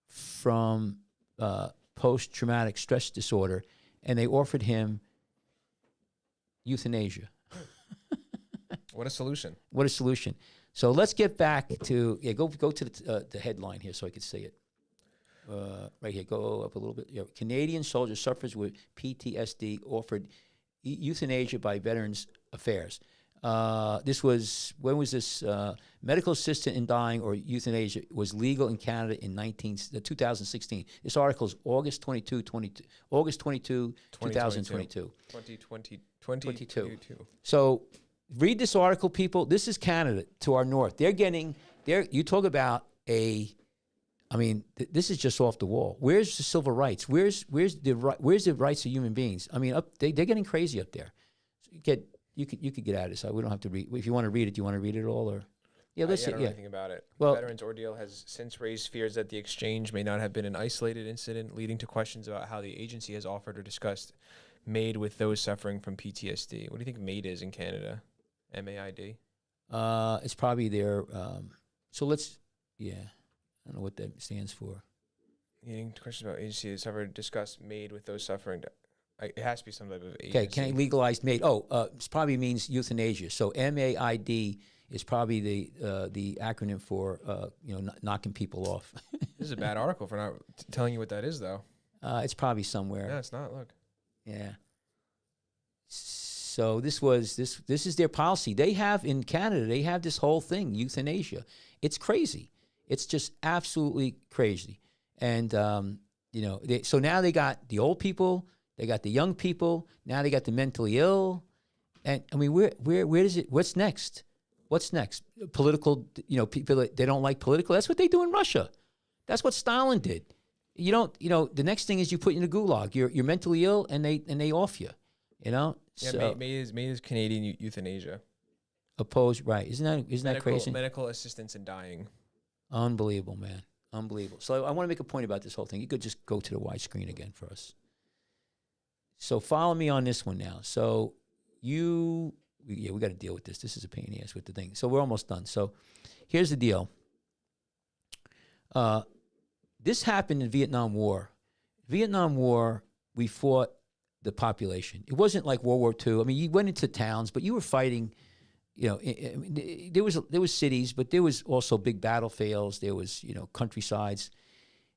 from post-traumatic stress disorder, and they offered him euthanasia. What a solution. What a solution. So let's get back to, go to the headline here so I can see it. Right here, go up a little bit. Canadian soldier suffers with PTSD, offered euthanasia by Veterans Affairs. This was, when was this? Medical assistant in dying or euthanasia was legal in Canada in 2016. This article is August 22, 2022. 2022. So read this article, people. This is Canada to our north. You talk about this is just off the wall. Where's the civil rights? Where's the rights of human beings? I mean, they're getting crazy up there. You could get at it. So we don't have to read. If you want to read it, do you want to read it all, or? Yeah, let's I don't know anything about it. Well, the veterans' ordeal has since raised fears that the exchange may not have been an isolated incident, leading to questions about how the agency has offered or discussed MAID with those suffering from PTSD. What do you think MAID is in Canada? MAID? It's probably their. So let's. Yeah, I don't know what that stands for. Leading to questions about agency has ever discussed MAID with those suffering. It has to be some type of agency. Okay, can I legalize MAID? It probably means euthanasia. So MAID is probably the acronym for knocking people off. This is a bad article for not telling you what that is, though. It's probably somewhere. No, it's not. Look. Yeah. So this is their policy. They have in Canada. They have this whole thing, euthanasia. It's crazy. It's just absolutely crazy. And so now they got the old people. They got the young people. Now they got the mentally ill. And I mean, where does it? What's next? What's next? Political, people that they don't like political. That's what they do in Russia. That's what Stalin did. The next thing is you put you in a gulag. You're mentally ill, and they off you. Yeah, so, MAID is Canadian euthanasia. Opposed, right? Isn't that crazy? Medical assistance in dying. Unbelievable, man. Unbelievable. So I want to make a point about this whole thing. You could just go to the widescreen again for us. So follow me on this one now. So we got to deal with this. This is a pain in the ass with the thing. So we're almost done. So here's the deal. This happened in Vietnam War. Vietnam War, we fought the population. It wasn't like World War II. I mean, you went into towns, but you were fighting. There was cities, but there was also big battlefields. There was countrysides,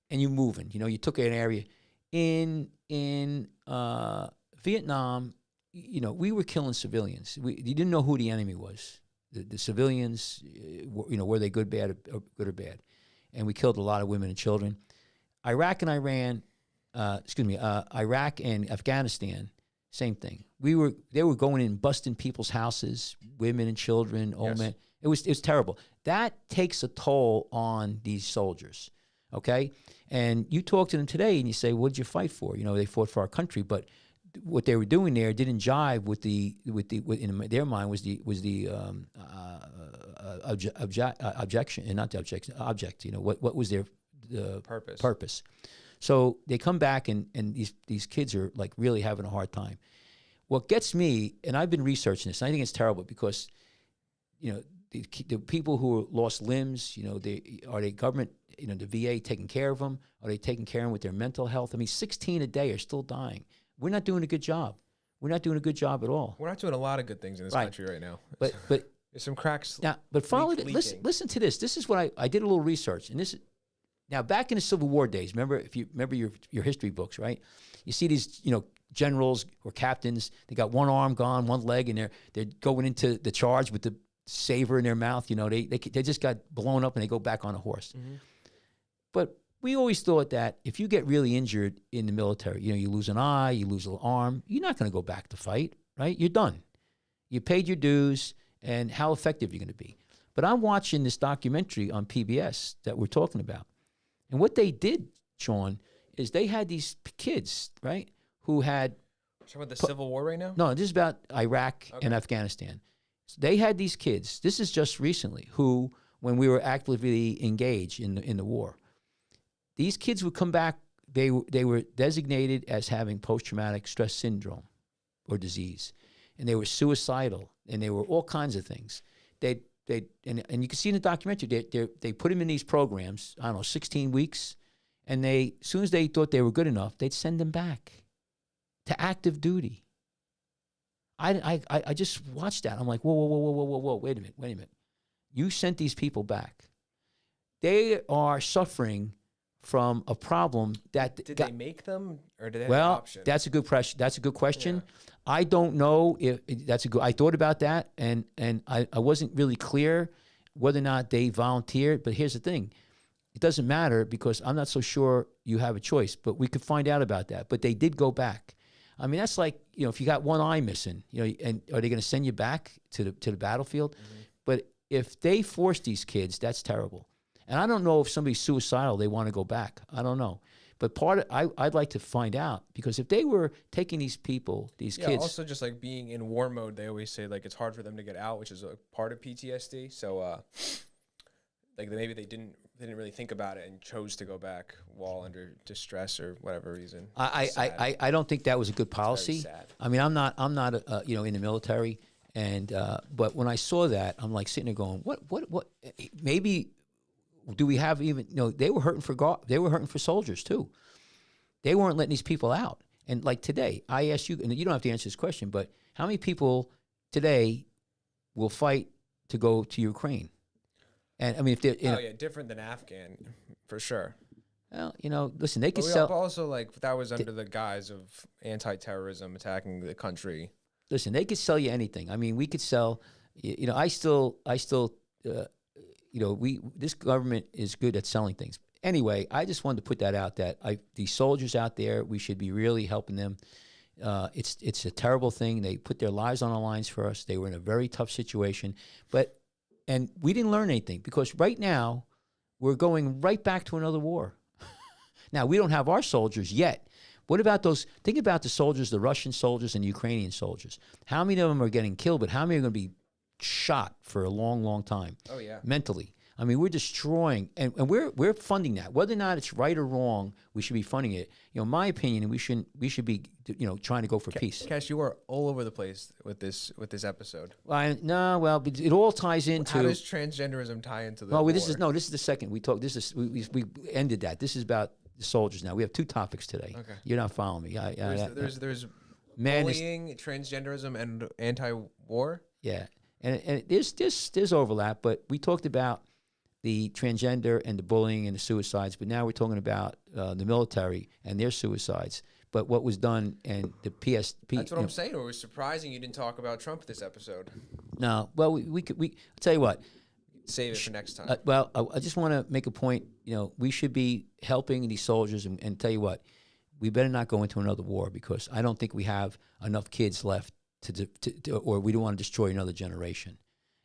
and you moving. You took an area in Vietnam. We were killing civilians. You didn't know who the enemy was. The civilians, were they good or bad? And we killed a lot of women and children. Iraq and Afghanistan, same thing. They were going in, busting people's houses, women and children, old men. It was terrible. That takes a toll on these soldiers. Okay, and you talk to them today, and you say, "What did you fight for?" They fought for our country, but what they were doing there didn't jive with in their mind was the objection, and not the objection, object. What was their purpose? So they come back, and these kids are like really having a hard time. What gets me, and I've been researching this, and I think it's terrible because, the people who lost limbs, are they government, the VA taking care of them? Are they taking care of them with their mental health? I mean, 16 a day are still dying. We're not doing a good job. We're not doing a good job at all. We're not doing a lot of good things in this country right now. But there's some cracks. Now, but follow it. Listen to this. This is what I did a little research, and this is now back in the Civil War days. Remember, if you remember your history books, right? You see these, generals or captains. They got one arm gone, one leg, and they're going into the charge with the saber in their mouth. They just got blown up and they go back on a horse. Mm-hmm. But we always thought that if you get really injured in the military, you lose an eye, you lose an arm, you're not going to go back to fight, right? You're done. You paid your dues, and how effective you're going to be. But I'm watching this documentary on PBS that we're talking about. And what they did, Sean, is they had these kids, right, who had... Talking about the Civil War right now? No, this is about Iraq and Afghanistan. So they had these kids, this is just recently, who, when we were actively engaged in the war, these kids would come back, they were designated as having post-traumatic stress syndrome or disease. And they were suicidal, and they were all kinds of things. And you can see in the documentary, they put them in these programs, 16 weeks, and as soon as they thought they were good enough, they'd send them back to active duty. I just watched that. I'm like, whoa, wait a minute. You sent these people back. They are suffering from a problem that Did they make them, or did they have well, an option? that's a good question. That's a good question. I don't know if that's a good. I thought about that, and I wasn't really clear whether or not they volunteered. But here's the thing: it doesn't matter because I'm not so sure you have a choice. But we could find out about that. But they did go back. I mean, that's like, if you got one eye missing, and are they going to send you back to the battlefield? Mm-hmm. But if they force these kids, that's terrible. And I don't know if somebody's suicidal, they want to go back. I don't know. But I'd like to find out, because if they were taking these people, these kids. Also just like being in war mode, they always say like it's hard for them to get out, which is a part of PTSD. So like maybe they didn't really think about it and chose to go back while under distress or whatever reason. I don't think that was a good policy. I mean, I'm not in the military, and but when I saw that, I'm like sitting there going, what? Maybe do we have even? They were hurting for soldiers too. They weren't letting these people out. And like today, I asked you, and you don't have to answer this question, but how many people today will fight to go to Ukraine? And I mean, if they're different than Afghan, for sure. Well, listen, they could but sell. Also, like that was under the guise of anti-terrorism attacking the country. Listen, they could sell you anything. I mean, we could sell. I still. This government is good at selling things. Anyway, I just wanted to put that out. That these soldiers out there, we should be really helping them. It's a terrible thing. They put their lives on the lines for us. They were in a very tough situation, and we didn't learn anything, because right now we're going right back to another war. Now, we don't have our soldiers yet. What about those? Think about the soldiers, the Russian soldiers and the Ukrainian soldiers. How many of them are getting killed, but how many are going to be shot for a long, long time? Oh, yeah. Mentally. I mean, we're destroying, and we're funding that. Whether or not it's right or wrong, we should be funding it. My opinion, we should be, trying to go for peace. Cash, you are all over the place with this episode. But it all ties into. How does transgenderism tie into the? Well, this is the second we talked. We ended that. This is about the soldiers now. We have two topics today. Okay. You're not following me. There's bullying, transgenderism, and anti-war. Yeah, and there's overlap, but we talked about the transgender and the bullying and the suicides, but now we're talking about the military and their suicides. But what was done and the PSP. That's what I'm saying. It was surprising you didn't talk about Trump this episode. No, well, we I'll tell you what. Save it for next time. I just want to make a point. We should be helping these soldiers, and tell you what, we better not go into another war, because I don't think we have enough kids left or we don't want to destroy another generation.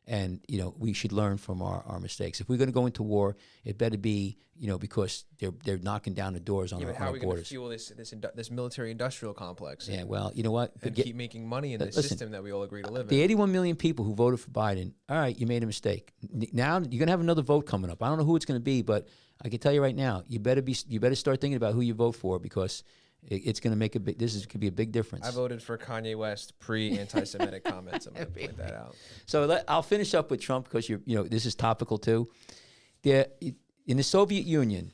And, we should learn from our mistakes. If we're going to go into war, it better be, because they're knocking down the doors on our borders. How are we going to fuel this military-industrial complex? Yeah, well, you know what? And keep making money in the system that we all agree to live in. The 81 million people who voted for Biden, all right, you made a mistake. Now you're going to have another vote coming up. I don't know who it's going to be, but I can tell you right now, you better start thinking about who you vote for, because it's going to make could be a big difference. I voted for Kanye West pre-anti-Semitic comments. I'm going to point that out. So I'll finish up with Trump, because this is topical too. In the Soviet Union,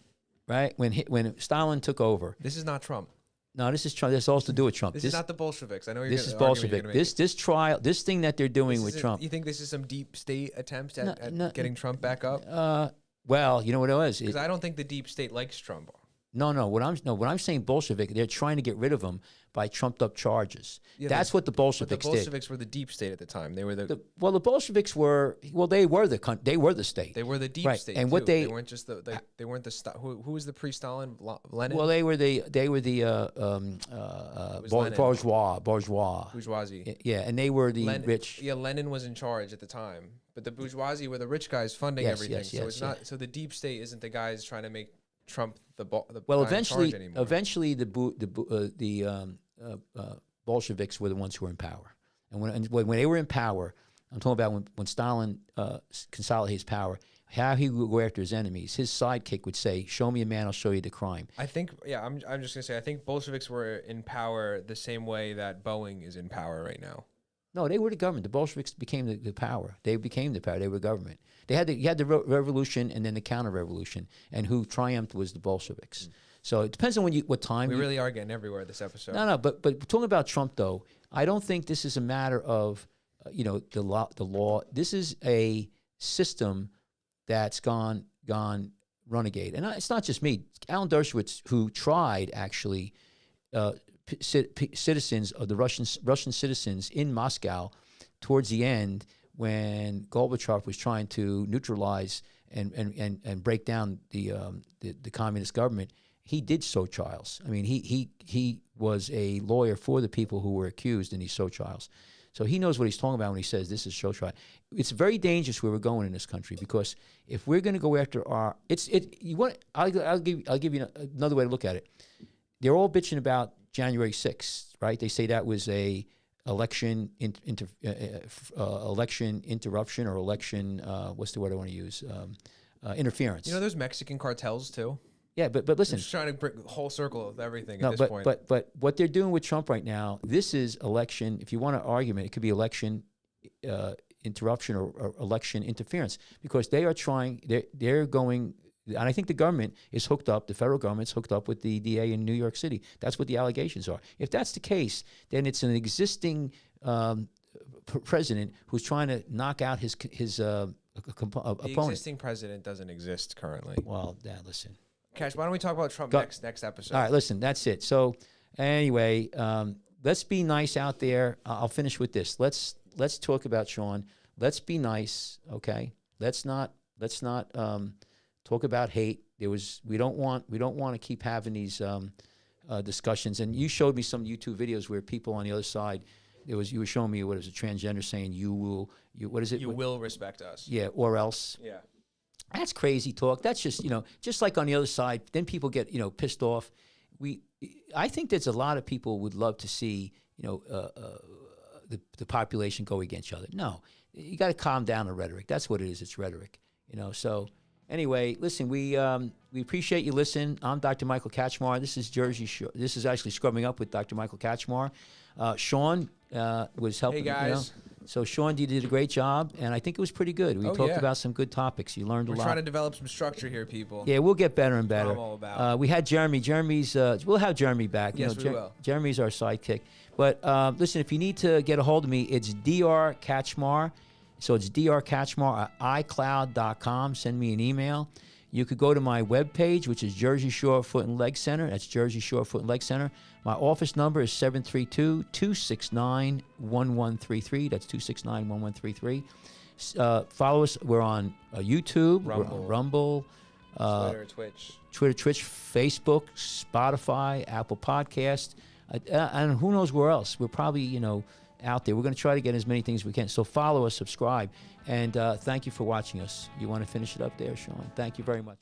right, when Stalin took over. This is not Trump. No, this is Trump. This all to do with Trump. This is not the Bolsheviks. I know you're. This is Bolshevik. This trial, this thing that they're doing with Trump. You think this is some deep state attempt at getting Trump back up? Well, you know what it was. Because I don't think the deep state likes Trump. No. What I'm saying, Bolshevik. They're trying to get rid of him by trumped up charges. Yeah, that's what the Bolsheviks did. The Bolsheviks were the deep state at the time. They were the Bolsheviks were. Well, they were the state. They were the deep state. And too. what they weren't just they weren't the who was the pre-Stalin Lenin? Well, they were the bourgeoisie. Yeah, and they were the rich. Yeah, Lenin was in charge at the time, but the bourgeoisie were the rich guys funding everything. So it's not. So the deep state isn't the guys trying to make Trump the eventually the Bolsheviks were the ones who were in power, and when they were in power, I'm talking about when Stalin consolidated his power, how he would go after his enemies. His sidekick would say, "Show me a man, I'll show you the crime." I think, I'm just gonna say, I think Bolsheviks were in power the same way that Boeing is in power right now. No, they were the government. The Bolsheviks became the power. They became the power. They were government. You had the revolution and then the counter-revolution, and who triumphed was the Bolsheviks. So it depends on what time. We really are getting everywhere this episode. No, but talking about Trump though, I don't think this is a matter of the law. This is a system that's gone renegade. And it's not just me. Alan Dershowitz, who tried actually citizens of the Russian citizens in Moscow towards the end when Gorbachev was trying to neutralize and break down the communist government. He did show trials. I mean, he was a lawyer for the people who were accused in these show trials. So he knows what he's talking about when he says this is show trial. It's very dangerous where we're going in this country, because if we're going to go after I'll give you another way to look at it. They're all bitching about January 6th, right? They say that was a election election interruption, or election what's the word I want to use? Interference. You know, there's Mexican cartels too. Yeah, but listen, just trying to break the whole circle of everything no, at this point. But what they're doing with Trump right now, this is election. If you want an argument, it could be election interruption or election interference, because they are trying. They're going. And I think the government is hooked up, the federal government's hooked up with the DA in New York City. That's what the allegations are. If that's the case, then it's an existing president who's trying to knock out his opponent. The existing president doesn't exist currently. Well, listen. Cash, why don't we talk about Trump next episode? All right, listen, that's it. So anyway, let's be nice out there. I'll finish with this. Let's talk about Sean. Let's be nice, okay? Let's not talk about hate. We don't want to keep having these discussions. And you showed me some YouTube videos where people on the other side, you were showing me what is a transgender saying you will respect us. Yeah, or else. Yeah. That's crazy talk. That's just just like on the other side. Then people get pissed off. I think there's a lot of people would love to see the population go against each other. No, you got to calm down the rhetoric. That's what it is. It's rhetoric. So. Anyway, listen, we appreciate you listening. I'm Dr. Michael Kachmar. This is This is actually Scrubbing Up with Dr. Michael Kachmar. Sean was helping. Hey, guys. So, Sean, you did a great job, and I think it was pretty good. We talked about some good topics. You learned a lot. We're trying to develop some structure here, people. Yeah, we'll get better and better. That's what I'm all about. We had Jeremy. We'll have Jeremy back. Yes, we will. Jeremy's our sidekick. But listen, if you need to get a hold of me, it's Dr. Kachmar. So it's drkachmar at iCloud.com. Send me an email. You could go to my webpage, which is Jersey Shore Foot and Leg Center. That's Jersey Shore Foot and Leg Center. My office number is 732-269-1133. That's 269-1133. Follow us. We're on YouTube, Rumble, Twitter, Twitch, Facebook, Spotify, Apple Podcast, and who knows where else. We're probably, out there. We're going to try to get as many things as we can. So follow us, subscribe, and thank you for watching us. You want to finish it up there, Sean? Thank you very much.